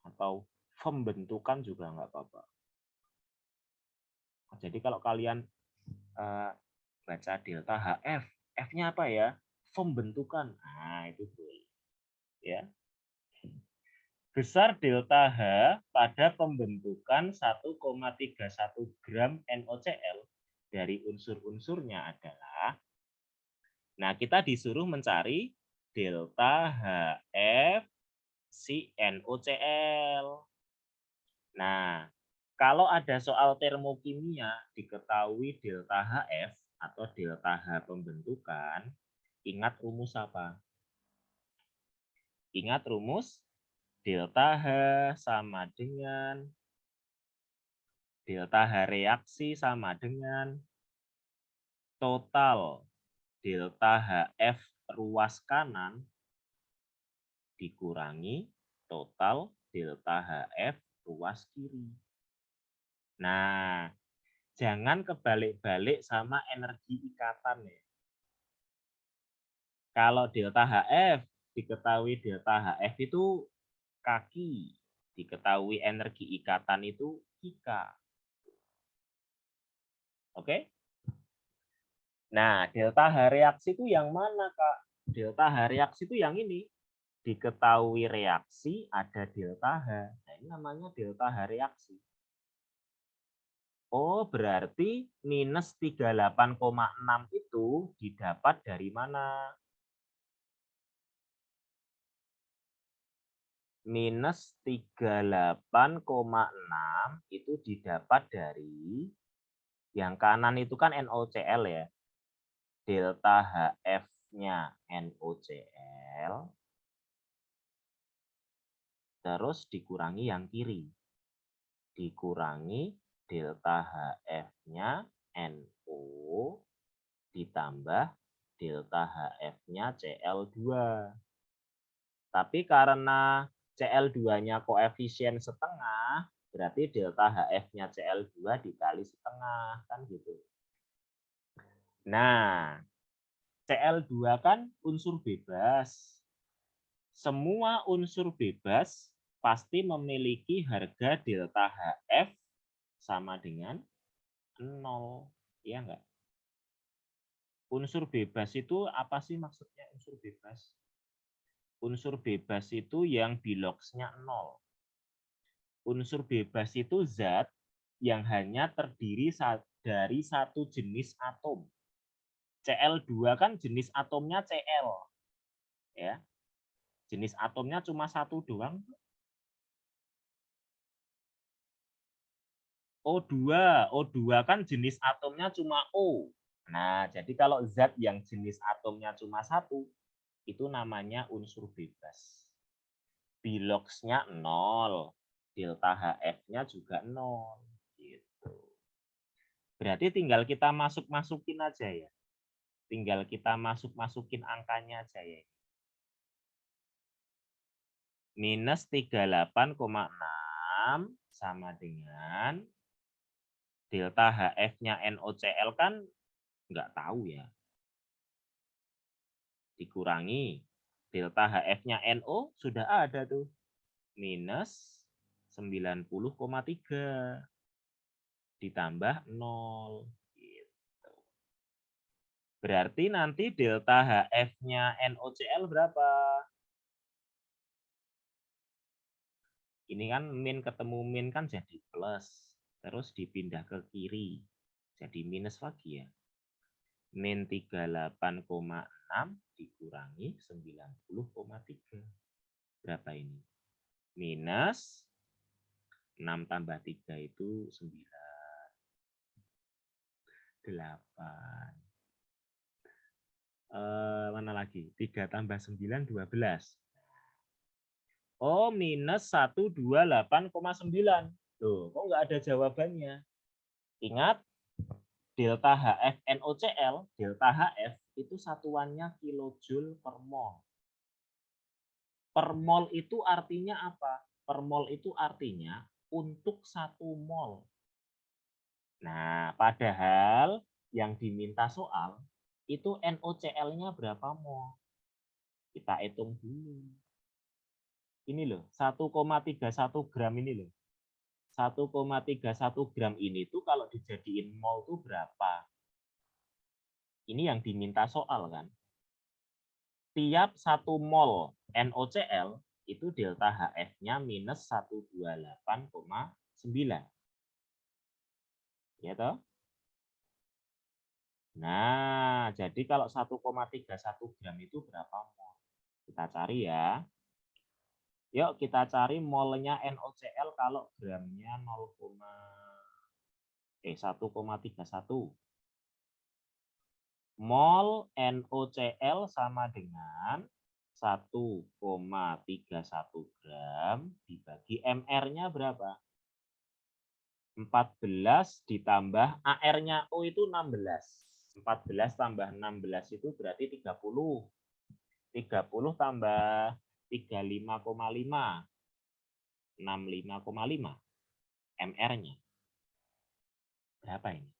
Atau pembentukan juga nggak apa-apa. Jadi kalau kalian baca delta HF, F-nya apa ya? Pembentukan. Nah, itu boleh. Ya. Besar delta H pada pembentukan 1,31 gram NOCl dari unsur-unsurnya adalah, nah kita disuruh mencari delta HF si NOCl. Nah, kalau ada soal termokimia diketahui delta HF atau delta H pembentukan, ingat rumus apa? Ingat rumus delta H sama dengan delta H reaksi sama dengan total delta HF ruas kanan dikurangi total delta HF ruas kiri. Nah, jangan kebalik-balik sama energi ikatan ya. Kalau delta HF diketahui delta HF itu kaki, diketahui energi ikatan itu ika. Oke? Nah, delta H reaksi itu yang mana, Kak? Delta H reaksi itu yang ini. Diketahui reaksi ada delta H. Nah, ini namanya delta H reaksi. Oh, berarti minus 38,6 itu didapat dari mana? Minus 38,6 itu didapat dari, yang kanan itu kan NOCl ya. Delta HF-nya NOCl. Terus dikurangi yang kiri. Dikurangi delta HF-nya NO ditambah delta HF-nya Cl2. Tapi karena Cl2-nya koefisien setengah, berarti delta HF-nya Cl2 dikali setengah, kan gitu. Nah, Cl2 kan unsur bebas. Semua unsur bebas pasti memiliki harga delta HF sama dengan 0. Iya enggak? Unsur bebas itu apa sih maksudnya unsur bebas? Unsur bebas itu yang biloxnya 0. Unsur bebas itu zat yang hanya terdiri dari satu jenis atom. Cl2 kan jenis atomnya Cl. Ya. Jenis atomnya cuma satu doang. O2. O2 kan jenis atomnya cuma O. Nah, jadi kalau zat yang jenis atomnya cuma satu, itu namanya unsur bebas. Biloxnya 0. Delta HF-nya juga 0. Gitu. Berarti tinggal kita masuk-masukin aja ya. Tinggal kita masuk-masukin angkanya aja ya. Minus 38,6 sama dengan delta HF-nya NOCl kan nggak tahu ya. Dikurangi delta HF-nya NO sudah ada tuh. Minus 90,3 ditambah 0. Gitu. Berarti nanti delta HF-nya NOCl berapa? Ini kan min ketemu min kan jadi plus. Terus dipindah ke kiri. Jadi minus lagi ya. Min 38,6 dikurangi 90,3. Berapa ini? Minus 6 tambah 3 itu 9. 8. Mana lagi? 3 tambah 9, 12. Oh, minus 128,9. Tuh, kok nggak ada jawabannya? Ingat, delta HF NOCl, delta HF itu satuannya kilojoule per mol. Per mol itu artinya apa? Per mol itu artinya untuk 1 mol. Nah, padahal yang diminta soal itu NOCl-nya berapa mol? Kita hitung dulu. Ini loh, 1,31 gram ini loh. 1,31 gram ini tuh kalau dijadiin mol tuh berapa? Ini yang diminta soal kan. Tiap 1 mol NOCl itu delta HF-nya minus 128,9. Ya toh? Nah, jadi kalau 1,31 gram itu berapa mol? Kita cari ya. Yuk kita cari molnya NOCl kalau gramnya 1,31. Mol NOCl sama dengan 1,31 gram dibagi MR-nya berapa? 14 ditambah AR-nya O itu 16. 14 tambah 16 itu berarti 30. 30 tambah 35,5. 65,5. MR-nya. Berapa ini?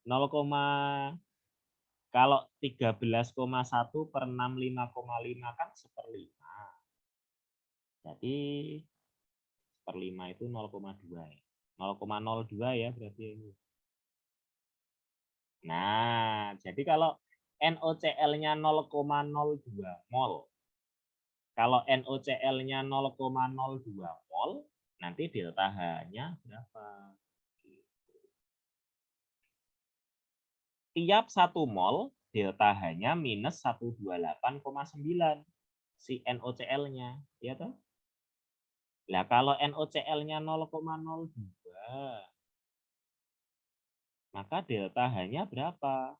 0, kalau 13,1 per 65,5 kan 1/5. Jadi 1/5 itu 0,2 ya. 0,02 ya berarti ini. Nah, jadi kalau NOCl-nya 0,02 mol. Kalau NOCl-nya 0,02 mol, nanti delta H-nya berapa? Tiap 1 mol, delta H-nya minus 128,9 si NOCl-nya, ya toh? Nah, kalau NOCl-nya 0,02, maka delta H-nya berapa?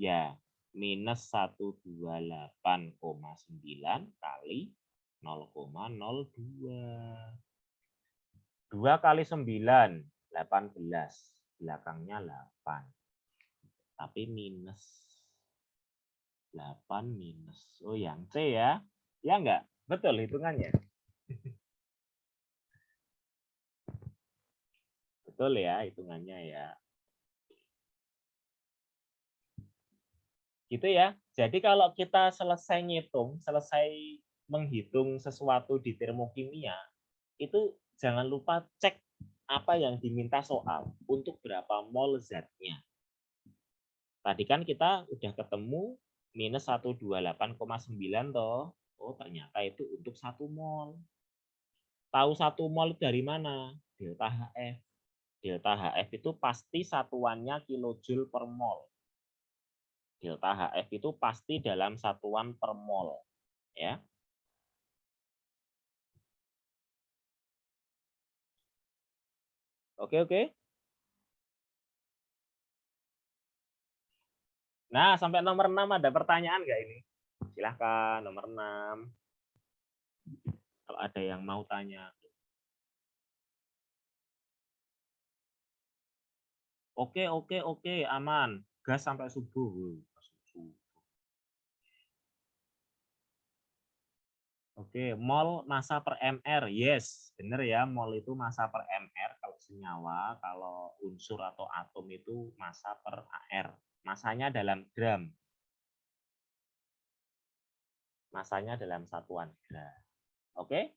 Ya, minus 128,9 kali 0,02. 2 kali 9, 18. Belakangnya 8. Tapi minus. 8 minus. Oh, yang C ya. Ya enggak? Betul hitungannya. Betul ya hitungannya ya. Gitu ya. Jadi kalau kita selesai ngitung, selesai menghitung sesuatu di termokimia, itu jangan lupa cek apa yang diminta soal untuk berapa mol zatnya. Tadi kan kita udah ketemu minus 128,9 toh. Oh, ternyata itu untuk 1 mol. Tahu 1 mol dari mana? Delta HF. Delta HF itu pasti satuannya kilojoule per mol. Delta HF itu pasti dalam satuan per mol, ya. Oke, oke. Nah, sampai nomor 6 ada pertanyaan nggak ini? Silahkan, nomor 6. Kalau ada yang mau tanya. Oke, oke, oke, aman. Gas sampai subuh. Oke, mol massa per mr. Yes, benar ya. Mol itu massa per mr kalau senyawa, kalau unsur atau atom itu massa per ar. Masanya dalam gram. Masanya dalam satuan gram. Oke?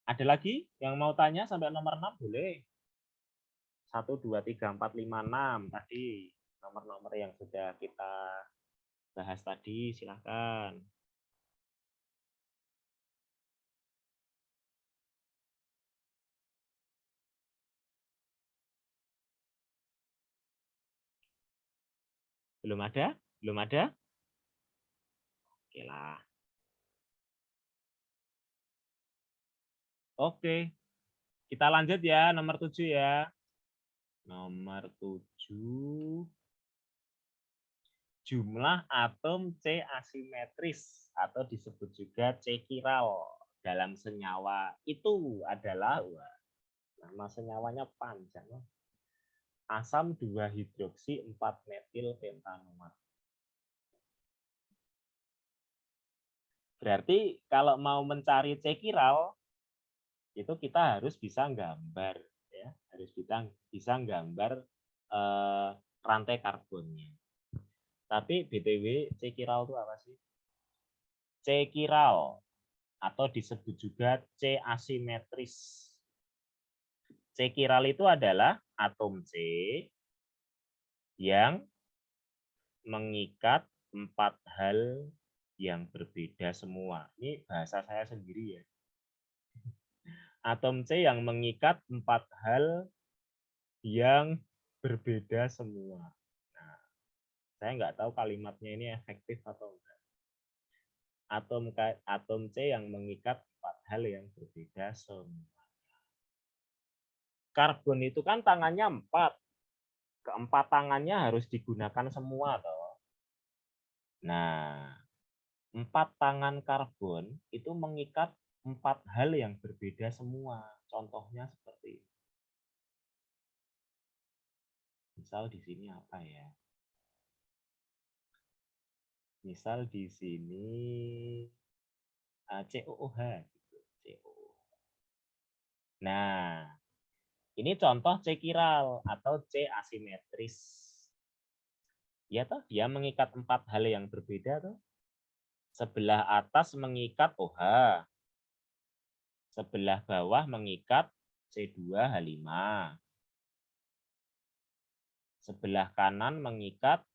Ada lagi yang mau tanya sampai nomor 6 boleh. 1, 2, 3, 4, 5, 6 tadi nomor-nomor yang sudah kita bahas tadi, silahkan. Belum ada? Belum ada? Oke lah. Oke. Kita lanjut ya, nomor 7 ya. Nomor 7. Jumlah atom C asimetris atau disebut juga C chiral dalam senyawa itu adalah, nama senyawanya panjang, asam 2 hidroksi 4 metil pentanoat. Berarti kalau mau mencari C chiral itu kita harus bisa gambar ya, harus bisa gambar rantai karbonnya. Tapi BTW C chiral itu apa sih? C chiral atau disebut juga C asimetris. C chiral itu adalah atom C yang mengikat 4 hal yang berbeda semua. Ini bahasa saya sendiri ya. Atom C yang mengikat 4 hal yang berbeda semua. Nah, saya nggak tahu kalimatnya ini efektif atau enggak. Atom C yang mengikat 4 hal yang berbeda semua. Karbon itu kan tangannya 4. Keempat tangannya harus digunakan semua toh. Nah, 4 tangan karbon itu mengikat 4 hal yang berbeda semua. Contohnya seperti ini. Misal di sini apa ya? Misal di sini COOH gitu. COOH. Nah, ini contoh C chiral atau C asimetris. Ya toh, dia mengikat 4 hal yang berbeda toh. Sebelah atas mengikat OH. Sebelah bawah mengikat C2H5. Sebelah kanan mengikat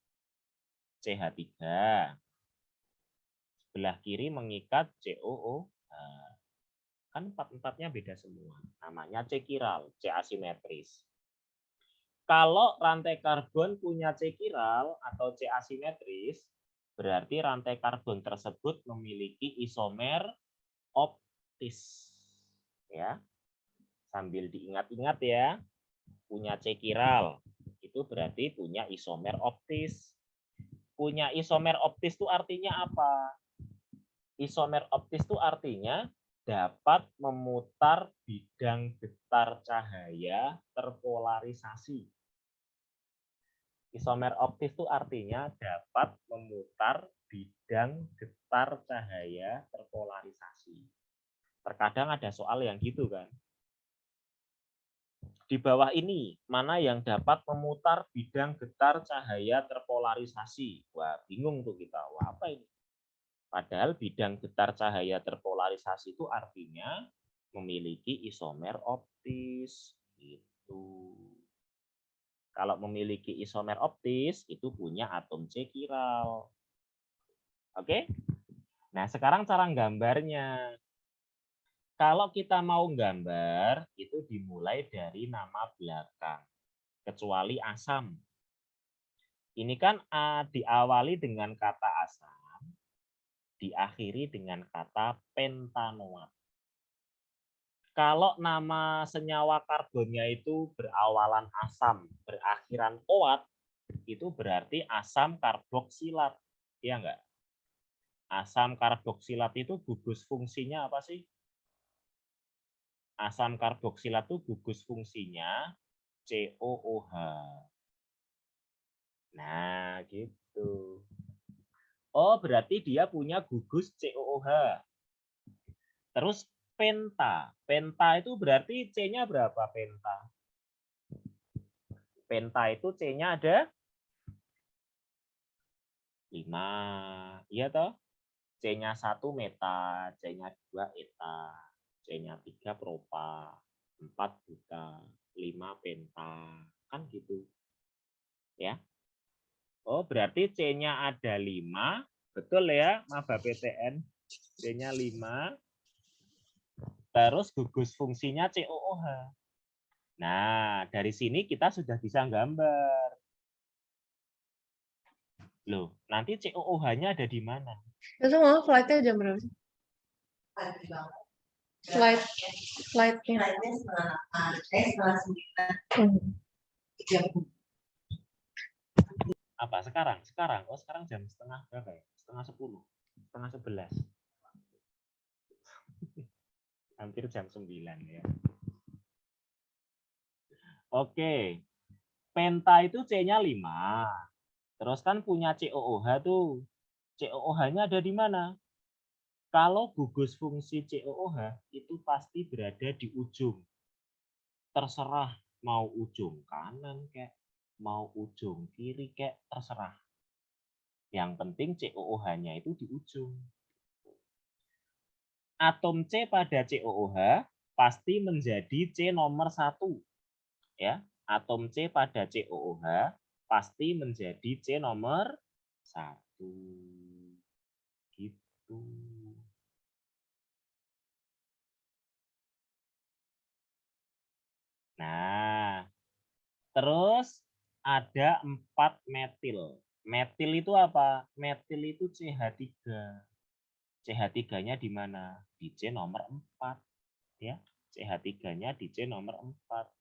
CH3. Sebelah kiri mengikat COOH. Kan 4-4-nya beda semua. Namanya C chiral, C asimetris. Kalau rantai karbon punya C chiral atau C asimetris, berarti rantai karbon tersebut memiliki isomer optis. Ya. Sambil diingat-ingat ya, punya C chiral itu berarti punya isomer optis. Punya isomer optis itu artinya apa? Isomer optis itu artinya dapat memutar bidang getar cahaya terpolarisasi. Isomer optis itu artinya dapat memutar bidang getar cahaya terpolarisasi. Terkadang ada soal yang gitu kan. Di bawah ini, mana yang dapat memutar bidang getar cahaya terpolarisasi? Wah, bingung tuh kita. Wah, apa ini? Padahal bidang getar cahaya terpolarisasi itu artinya memiliki isomer optis. Gitu. Kalau memiliki isomer optis, itu punya atom C chiral. Oke? Nah, sekarang cara gambarnya. Kalau kita mau gambar, itu dimulai dari nama belakang. Kecuali asam. Ini kan diawali dengan kata asam, diakhiri dengan kata pentanoat. Kalau nama senyawa karbonnya itu berawalan asam, berakhiran OAT, itu berarti asam karboksilat. Iya enggak? Asam karboksilat itu gugus fungsinya apa sih? Asam karboksilat itu gugus fungsinya COOH. Nah, gitu. Oh, berarti dia punya gugus COOH. Terus penta. Penta itu berarti C-nya berapa penta? Penta itu C-nya ada 5. Iya toh? C-nya 1 meta, C-nya 2 eta, C-nya 3 propa, 4 buta, 5 penta. Kan gitu. Ya. Oh, berarti C-nya ada 5. Betul ya, maba PTN. C-nya 5. Terus gugus fungsinya COOH. Nah, dari sini kita sudah bisa gambar. Loh, nanti COOH-nya ada di mana? Itu malah flight-nya jam berapa sih? Flight-nya. Apa sekarang? Sekarang. Oh, sekarang jam setengah berapa ya? Setengah 10. Setengah 11. Hampir jam 9 ya. Oke. Penta itu C-nya 5. Terus kan punya COOH tuh. COOH-nya ada di mana? Kalau gugus fungsi COOH itu pasti berada di ujung. Terserah mau ujung kanan kayak mau ujung kiri kayak terserah. Yang penting COOH-nya itu di ujung. Atom C pada COOH pasti menjadi C nomor 1. Ya, atom C pada COOH pasti menjadi C nomor 1. Gitu. Nah, terus ada 4 metil. Metil itu apa? Metil itu CH3. CH3-nya di mana? Di C nomor 4. Ya, CH3-nya di C nomor 4.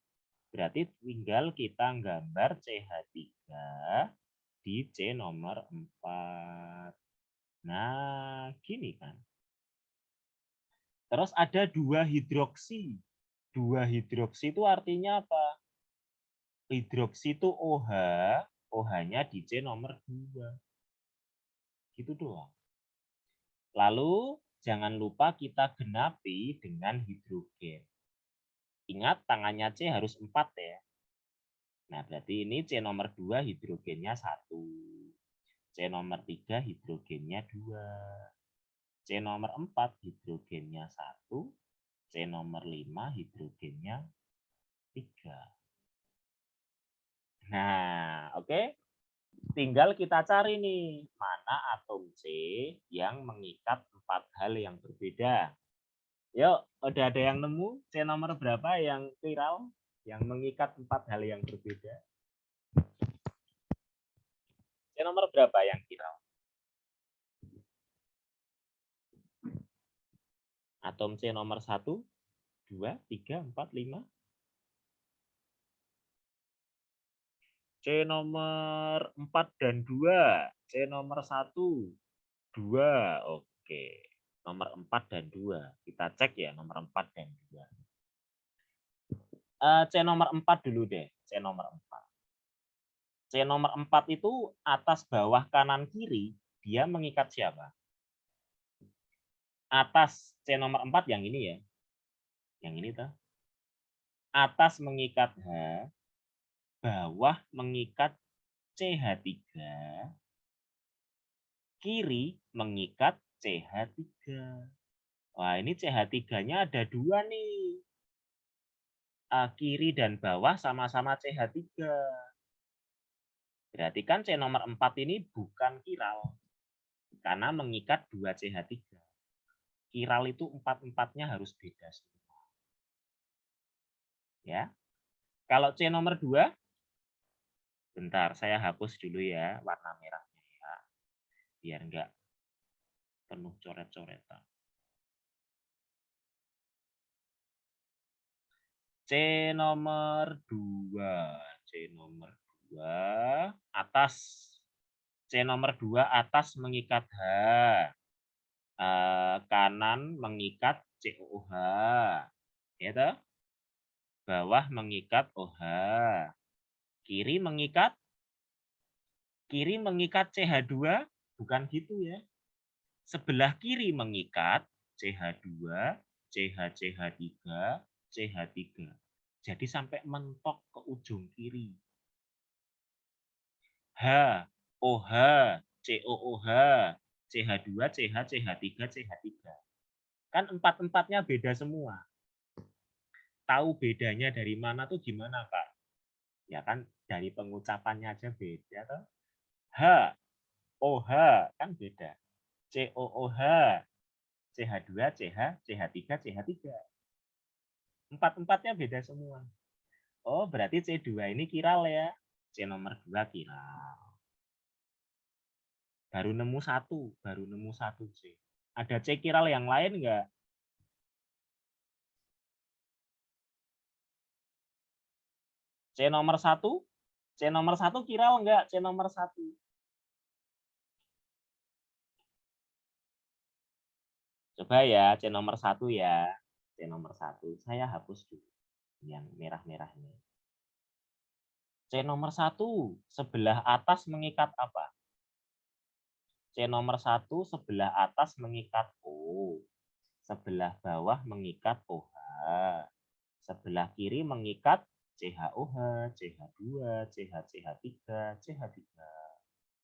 Berarti tinggal kita gambar CH3 di C nomor 4. Nah, gini kan. Terus ada 2 hidroksi. 2 hidroksi itu artinya apa? Hidroksi itu OH, OH-nya di C nomor 2. Gitu doang. Lalu jangan lupa kita genapi dengan hidrogen. Ingat tangannya C harus 4 ya. Nah, berarti ini C nomor 2 hidrogennya 1. C nomor 3 hidrogennya 2. C nomor 4 hidrogennya 1. C nomor 5 hidrogennya 3. Nah, oke. Tinggal kita cari nih, mana atom C yang mengikat 4 hal yang berbeda. Yuk, udah ada yang nemu C nomor berapa yang viral? Yang mengikat 4 hal yang berbeda? C nomor berapa yang viral? Atom C nomor 1, 2, 3, 4, 5. C nomor 4 dan 2. C nomor 1, 2. Oke. Nomor 4 dan 2. Kita cek ya nomor 4 dan 2. C nomor 4 dulu deh. C nomor 4. C nomor 4 itu atas bawah kanan kiri. Dia mengikat siapa? Atas C nomor 4 yang ini ya. Yang ini tuh. Atas mengikat H. Bawah mengikat CH3. Kiri mengikat CH3. Wah, ini CH3-nya ada 2 nih. Kiri dan bawah sama-sama CH3. Berarti kan C nomor 4 ini bukan kiral. Karena mengikat 2 CH3. Kiral itu 4-4-nya harus beda semua. Ya. Kalau C nomor 2, bentar saya hapus dulu ya warna merahnya ya. Biar enggak penuh coret-coretan. C nomor 2. C nomor 2 atas. C nomor 2 atas mengikat H. Kanan mengikat COOH. Ya toh? Bawah mengikat OH. Kiri mengikat CH2, bukan gitu ya. Sebelah kiri mengikat CH2, CH3, CH3. Jadi sampai mentok ke ujung kiri. H, OH, COOH, CH2, CH, CH3, CH3. Kan empat-empatnya beda semua. Tahu bedanya dari mana tuh gimana, Kak? Ya kan dari pengucapannya aja beda toh. H, OH kan beda. COOH, CH2, CH, CH3, CH3. Empat-empatnya beda semua. Oh, berarti C2 ini kiral ya. C nomor 2 kiral. Baru nemu satu C. Ada C kiral yang lain enggak? C nomor 1? C nomor 1 kiral enggak? C nomor 1. Coba ya, C nomor 1 ya. C nomor 1. Saya hapus dulu yang merah-merah ini. C nomor 1, sebelah atas mengikat apa? C nomor 1, sebelah atas mengikat O. Sebelah bawah mengikat OH. Sebelah kiri mengikat CHOH, CH2, CH3, CH3.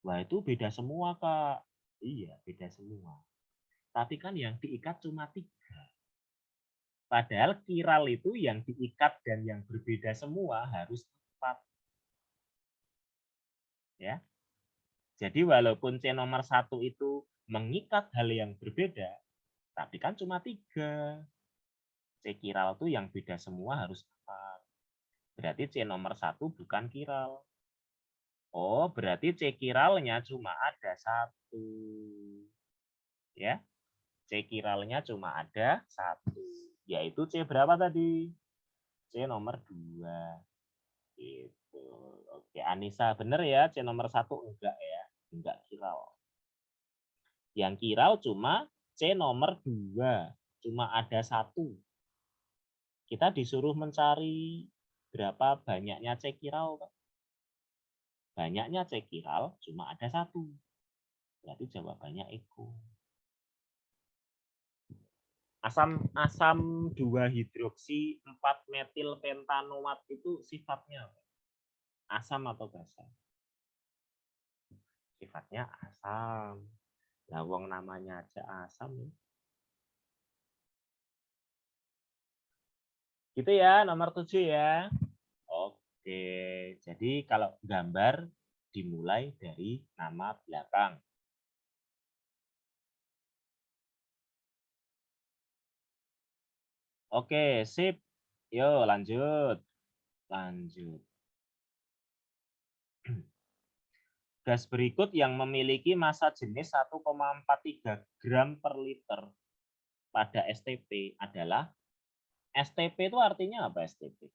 Wah, itu beda semua, Kak. Iya, beda semua. Tapi kan yang diikat cuma 3. Padahal kiral itu yang diikat dan yang berbeda semua harus 4. Ya. Jadi walaupun C nomor 1 itu mengikat hal yang berbeda, tapi kan cuma 3. C kiral itu yang beda semua harus 4. Berarti C nomor 1 bukan kiral. Oh, berarti C kiralnya cuma ada 1. Ya. C kiralnya cuma ada 1. Yaitu C berapa tadi? C nomor 2. Gitu. Oke, Anissa benar ya, C nomor 1 enggak ya. Enggak kiral. Yang kiral cuma C nomor 2. Cuma ada 1. Kita disuruh mencari berapa banyaknya C kiral. Banyaknya C kiral cuma ada 1. Berarti jawabannya Eko. Asam 2 hidroksi 4 metil pentanoat itu sifatnya apa? Asam atau basa? Sifatnya asam. Lah wong namanya aja asam. Gitu ya, nomor 7 ya. Oke, jadi kalau gambar dimulai dari nama belakang. Oke, sip. Yuk lanjut. Lanjut. Gas berikut yang memiliki massa jenis 1,43 gram per liter pada STP adalah, STP itu artinya apa STP?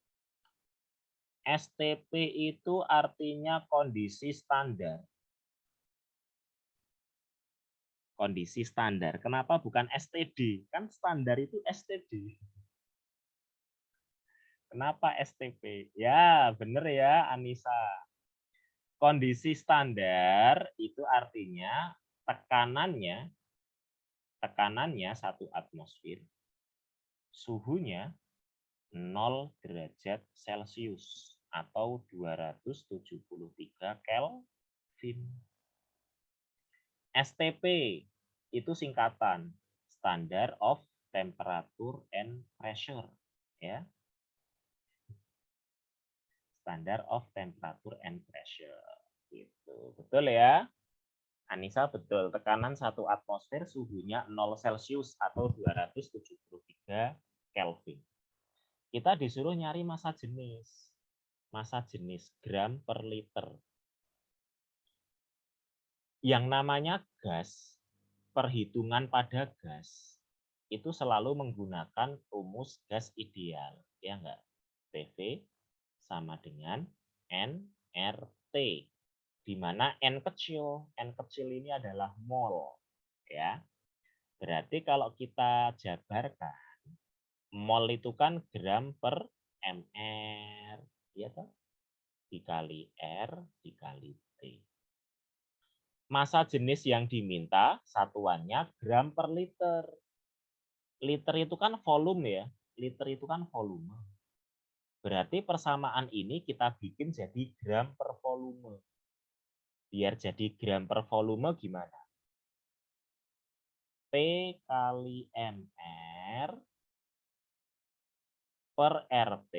STP itu artinya kondisi standar. Kondisi standar. Kenapa bukan STD? Kan standar itu STD. Kenapa STP? Ya, benar ya, Anissa. Kondisi standar itu artinya tekanannya 1 atmosfer, suhunya 0 derajat Celcius atau 273 Kelvin. STP itu singkatan Standard of Temperature and Pressure, ya. Standard of Temperature and Pressure. Gitu. Betul ya? Anissa betul. Tekanan 1 atmosfer, suhunya 0 Celcius atau 273 Kelvin. Kita disuruh nyari massa jenis. Massa jenis gram per liter. Yang namanya gas, perhitungan pada gas, itu selalu menggunakan rumus gas ideal. Ya enggak? PV sama dengan nRT. Di mana N kecil ini adalah mol. Ya. Berarti kalau kita jabarkan, mol itu kan gram per mr. Ya toh? Dikali R dikali T. Massa jenis yang diminta satuannya gram per liter. Liter itu kan volume ya. Liter itu kan volume. Berarti persamaan ini kita bikin jadi gram per volume. Biar jadi gram per volume gimana? P kali mR per RT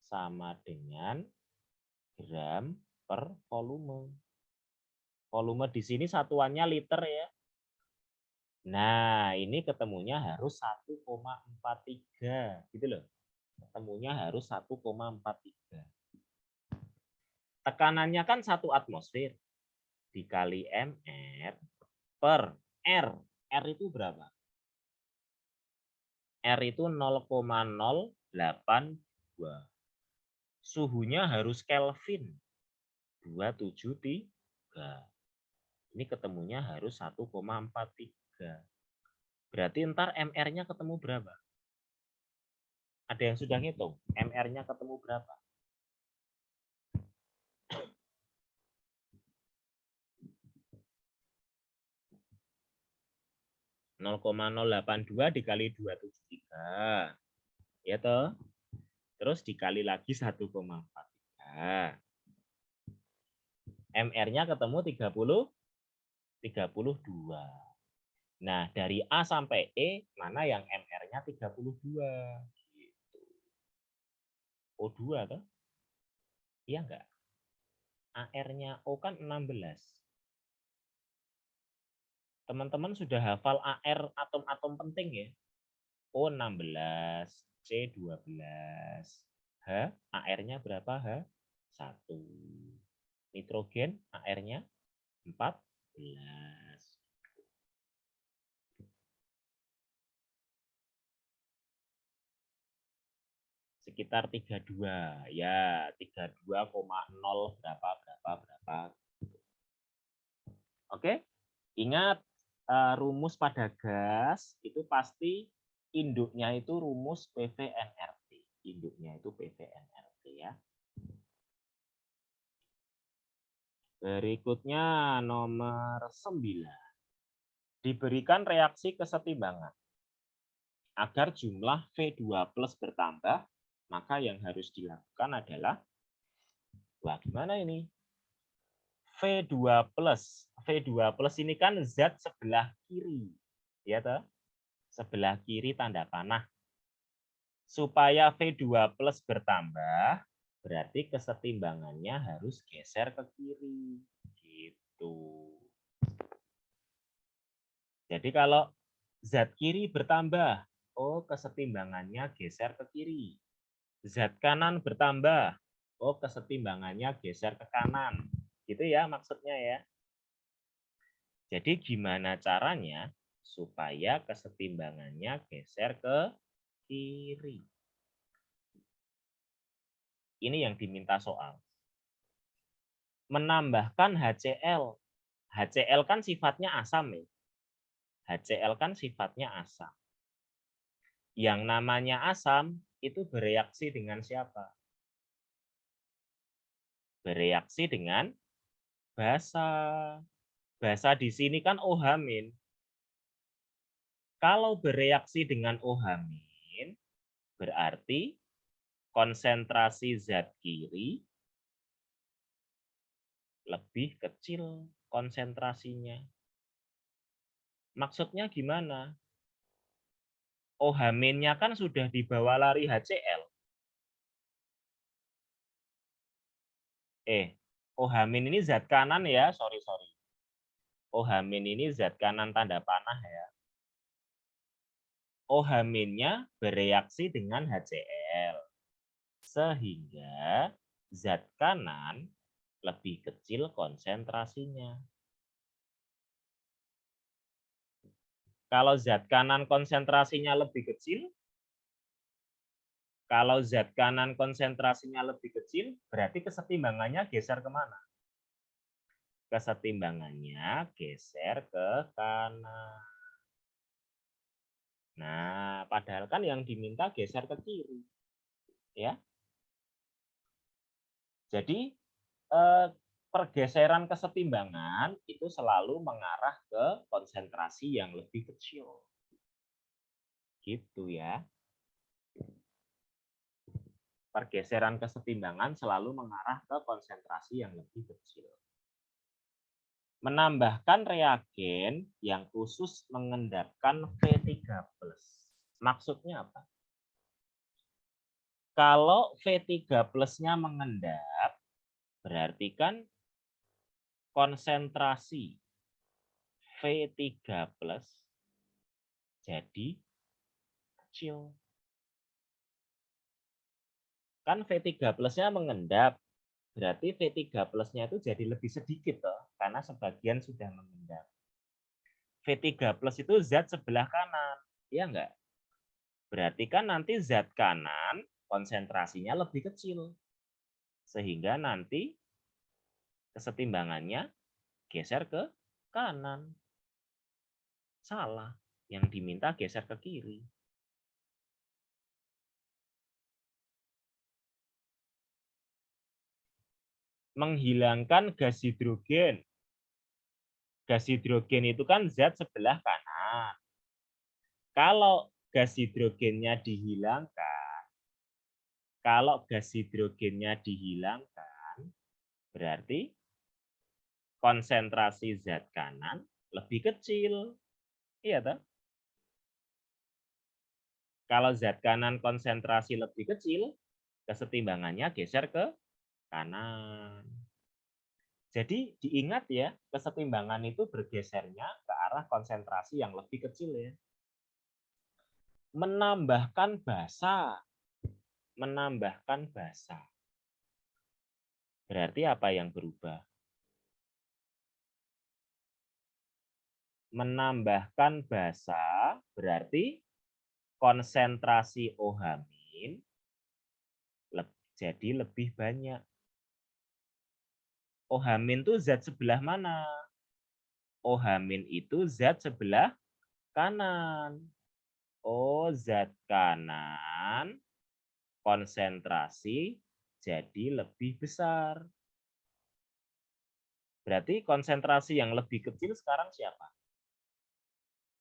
sama dengan gram per volume. Volume di sini satuannya liter ya. Nah, ini ketemunya harus 1,43 gitu loh. Ketemunya harus 1,43. Tekanannya kan 1 atmosfer dikali mR per R. R itu berapa? R itu 0,082. Suhunya harus Kelvin 273. Ini ketemunya harus 1,43. Berarti ntar MR-nya ketemu berapa? Ada yang sudah ngitung? MR-nya ketemu berapa? (0,082 dikali 273. Ya toh? Terus dikali lagi 1,43. MR-nya ketemu 32. Nah, dari A sampai E, mana yang MR-nya 32? Gitu. O2 toh? Iya enggak? AR-nya O kan 16. Teman-teman sudah hafal AR atom-atom penting ya? O16, C12. H, AR-nya berapa? H? 1. Nitrogen, AR-nya 14. Sekitar 32. Ya, 32,0 berapa. Oke? Ingat, rumus pada gas itu pasti induknya itu rumus PV-nRT. Induknya itu PV-nRT ya. Berikutnya nomor 9. Diberikan reaksi kesetimbangan. Agar jumlah V2+ bertambah, maka yang harus dilakukan adalah, wah gimana ini? V2+. V2+ ini kan zat sebelah kiri. Ya toh? Sebelah kiri tanda panah. Supaya V2+ bertambah, berarti kesetimbangannya harus geser ke kiri. Gitu. Jadi kalau zat kiri bertambah, oh kesetimbangannya geser ke kiri. Zat kanan bertambah, oh kesetimbangannya geser ke kanan. Gitu ya maksudnya ya. Jadi gimana caranya supaya kesetimbangannya geser ke kiri? Ini yang diminta soal. Menambahkan HCl. HCl kan sifatnya asam ya. HCl kan sifatnya asam. Yang namanya asam itu bereaksi dengan siapa? Bereaksi dengan basa. Basa di sini kan OH-. Kalau bereaksi dengan OH-, berarti konsentrasi zat kiri lebih kecil konsentrasinya. Maksudnya gimana? OH-nya kan sudah dibawa lari HCl. OH- ini zat kanan ya, sorry. OH- ini zat kanan tanda panah ya. OH-nya bereaksi dengan HCl. Sehingga zat kanan lebih kecil konsentrasinya. Kalau zat kanan konsentrasinya lebih kecil, Kalau zat kanan konsentrasinya lebih kecil, berarti kesetimbangannya geser kemana? Kesetimbangannya geser ke kanan. Nah, padahal kan yang diminta geser ke kiri. Ya. Jadi, pergeseran kesetimbangan itu selalu mengarah ke konsentrasi yang lebih kecil. Gitu ya. Pergeseran kesetimbangan selalu mengarah ke konsentrasi yang lebih kecil. Menambahkan reagen yang khusus mengendapkan V3+. Maksudnya apa? Kalau V3+-nya mengendap, berarti kan konsentrasi V3+ jadi kecil. Kan V3+-nya mengendap, berarti V3+-nya itu jadi lebih sedikit toh, karena sebagian sudah mengendap. V3+ itu zat sebelah kanan, ya enggak? Berarti kan nanti zat kanan konsentrasinya lebih kecil. Sehingga nanti kesetimbangannya geser ke kanan. Salah, yang diminta geser ke kiri. Menghilangkan gas hidrogen. Gas hidrogen itu kan zat sebelah kanan. Kalau gas hidrogennya dihilangkan, berarti konsentrasi zat kanan lebih kecil. Iya toh? Kalau zat kanan konsentrasi lebih kecil, kesetimbangannya geser ke kanan. Jadi diingat ya, kesetimbangan itu bergesernya ke arah konsentrasi yang lebih kecil ya. Menambahkan basa. Berarti apa yang berubah? Menambahkan basa berarti konsentrasi OH- jadi lebih banyak. OH- itu zat sebelah mana? OH- itu zat sebelah kanan. Oh, zat kanan konsentrasi jadi lebih besar. Berarti konsentrasi yang lebih kecil sekarang siapa?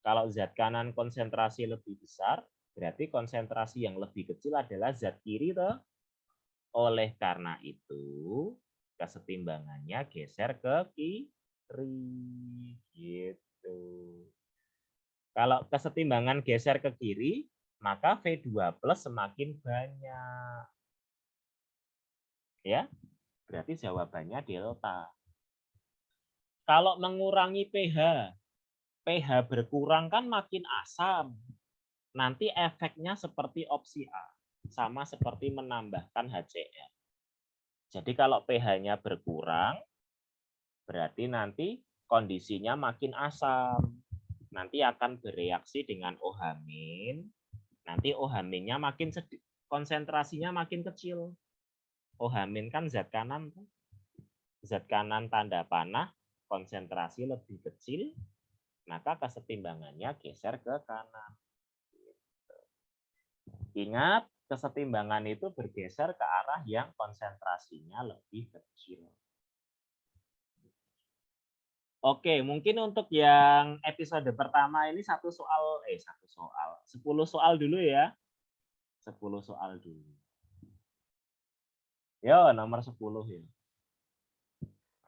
Kalau zat kanan konsentrasi lebih besar, berarti konsentrasi yang lebih kecil adalah zat kiri toh. Oleh karena itu, kesetimbangannya geser ke kiri. Gitu. Kalau kesetimbangan geser ke kiri, maka V2+ semakin banyak. Ya, berarti jawabannya delta. Kalau mengurangi pH, pH berkurang kan makin asam. Nanti efeknya seperti opsi A, sama seperti menambahkan HCl. Jadi kalau pH-nya berkurang, berarti nanti kondisinya makin asam. Nanti akan bereaksi dengan OH-, nanti OH-nya makin sedikit, konsentrasinya makin kecil. OH- kan zat kanan. Zat kanan tanda panah, konsentrasi lebih kecil, maka kesetimbangannya geser ke kanan. Ingat, kesetimbangan itu bergeser ke arah yang konsentrasinya lebih kecil. Oke, mungkin untuk yang episode pertama ini 10 soal dulu ya. 10 soal dulu. Yo, nomor 10 ya.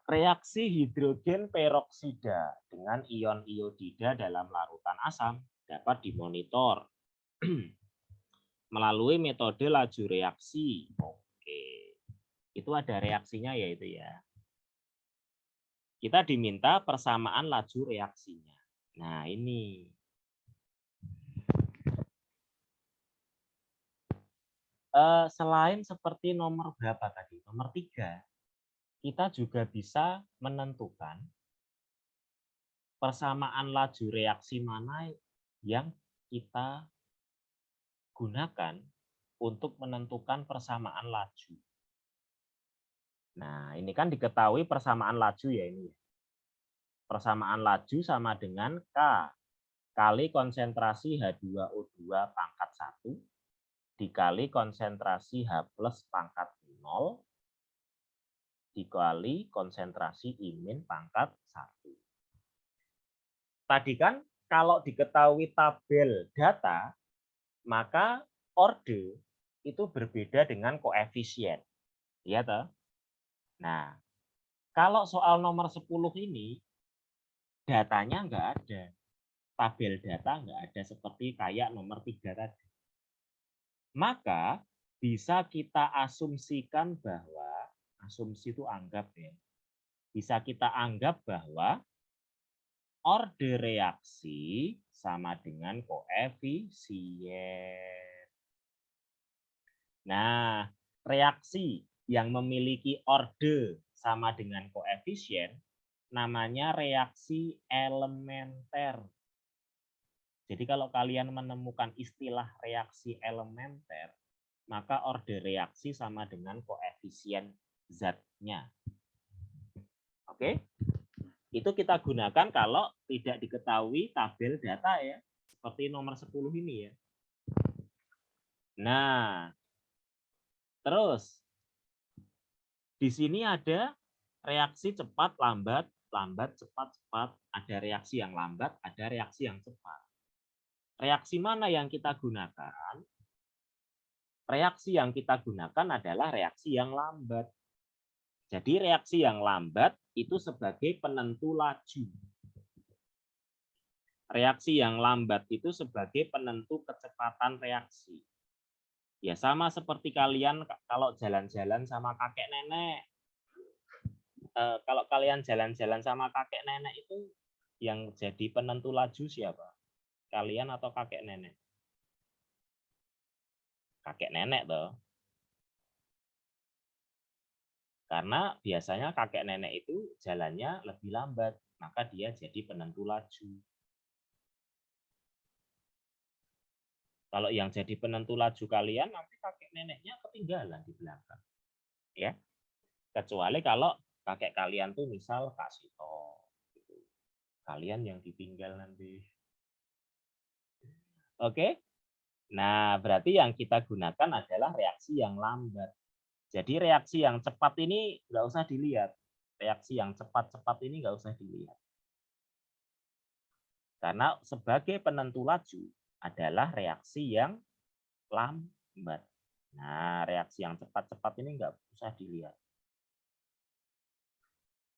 Reaksi hidrogen peroksida dengan ion iodida dalam larutan asam dapat dimonitor melalui metode laju reaksi. Oke. Itu ada reaksinya ya itu ya. Kita diminta persamaan laju reaksinya. Nah, ini. Selain seperti nomor berapa tadi? Nomor 3. Kita juga bisa menentukan persamaan laju reaksi mana yang kita gunakan untuk menentukan persamaan laju. Nah, ini kan diketahui persamaan laju ya ini. Persamaan laju sama dengan K kali konsentrasi H2O2 pangkat 1 dikali konsentrasi H plus pangkat 0 dikali konsentrasi I min pangkat 1. Tadi kan kalau diketahui tabel data, maka orde itu berbeda dengan koefisien. Iya toh? Nah, kalau soal nomor 10 ini, datanya nggak ada. Tabel data nggak ada seperti kayak nomor 3 tadi. Maka bisa kita asumsikan bahwa, asumsi itu anggap ya, bisa kita anggap bahwa orde reaksi sama dengan koefisien. Nah, reaksi yang memiliki orde sama dengan koefisien namanya reaksi elementer. Jadi kalau kalian menemukan istilah reaksi elementer, maka orde reaksi sama dengan koefisien Z-nya. Oke? Itu kita gunakan kalau tidak diketahui tabel data ya. Seperti nomor 10 ini ya. Nah, terus di sini ada reaksi cepat, lambat, lambat, cepat, cepat. Ada reaksi yang lambat, ada reaksi yang cepat. Reaksi mana yang kita gunakan? Reaksi yang kita gunakan adalah reaksi yang lambat. Jadi reaksi yang lambat itu sebagai penentu laju. Reaksi yang lambat itu sebagai penentu kecepatan reaksi. Ya sama seperti kalian kalau jalan-jalan sama kakek nenek. Kalau kalian jalan-jalan sama kakek nenek itu yang jadi penentu laju siapa? Kalian atau kakek nenek? Kakek nenek toh. Karena biasanya kakek nenek itu jalannya lebih lambat, maka dia jadi penentu laju. Kalau yang jadi penentu laju kalian, nanti kakek neneknya ketinggalan di belakang. Ya. Kecuali kalau kakek kalian tuh misal Kak Sito. Gitu. Kalian yang ditinggal nanti. Oke? Nah, berarti yang kita gunakan adalah reaksi yang lambat. Jadi reaksi yang cepat ini nggak usah dilihat. Reaksi yang cepat-cepat ini nggak usah dilihat. Karena sebagai penentu laju adalah reaksi yang lambat. Nah, reaksi yang cepat-cepat ini nggak usah dilihat.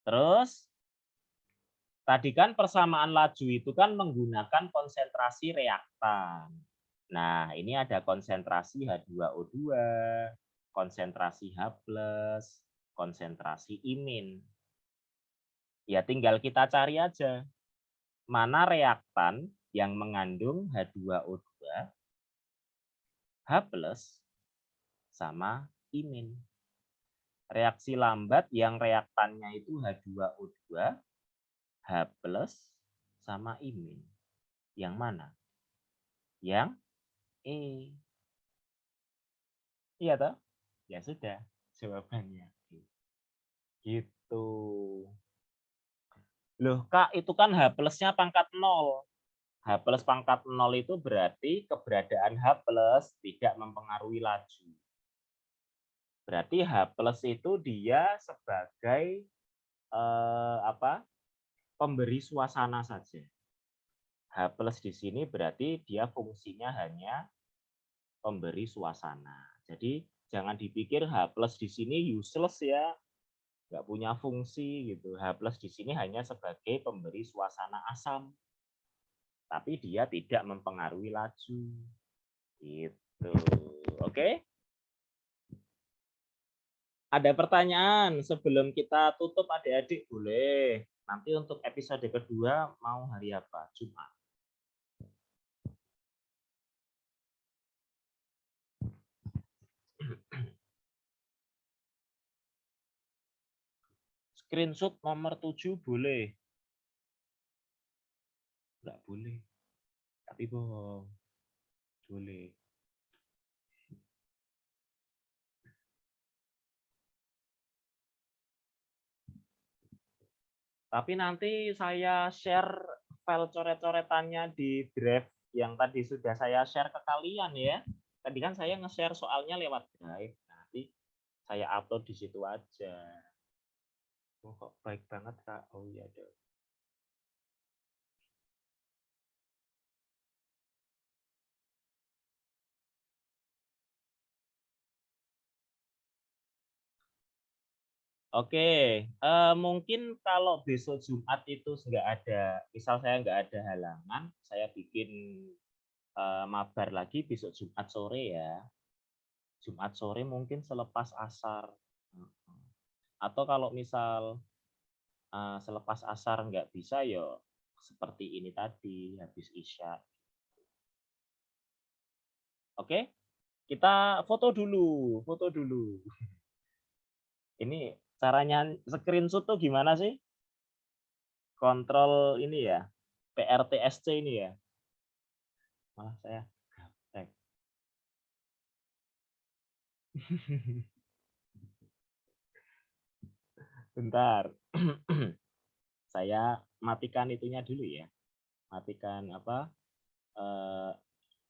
Terus, tadi kan persamaan laju itu kan menggunakan konsentrasi reaktan. Nah, ini ada konsentrasi H2O2, konsentrasi H+, konsentrasi I-. Ya tinggal kita cari aja. Mana reaktan yang mengandung H2O2, H+, sama I-. Reaksi lambat yang reaktannya itu H2O2, H+, sama I-. Yang mana? Yang E. Iya toh? Ya sudah, jawabannya. Gitu. Loh Kak, itu kan H plusnya pangkat 0. H plus pangkat 0 itu berarti keberadaan H plus tidak mempengaruhi laju. Berarti H plus itu dia sebagai pemberi suasana saja. H plus di sini berarti dia fungsinya hanya pemberi suasana. Jadi jangan dipikir H plus di sini useless ya, nggak punya fungsi gitu. H plus di sini hanya sebagai pemberi suasana asam, tapi dia tidak mempengaruhi laju. Gitu. Oke? Ada pertanyaan sebelum kita tutup adik-adik boleh. Nanti untuk episode kedua mau hari apa? Jumat. Screenshot nomor 7 boleh. Enggak boleh. Tapi bohong. Boleh. Tapi nanti saya share file coret-coretannya di Drive yang tadi sudah saya share ke kalian ya. Tadi kan saya nge-share soalnya lewat Drive. Nanti saya upload di situ aja. Oh, kok baik banget, Kak. Oh iya deh. Oke, mungkin kalau besok Jumat itu nggak ada, misal saya nggak ada halangan, saya bikin mabar lagi besok Jumat sore ya. Jumat sore mungkin selepas asar. Atau kalau misal selepas asar nggak bisa ya seperti ini tadi habis isya. Oke, kita foto dulu, foto dulu. Ini caranya screenshot tuh gimana sih? Kontrol ini ya, PRTSC ini ya. Malah saya gaptek. Bentar. Saya matikan itunya dulu ya. Matikan apa?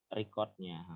Recordnya.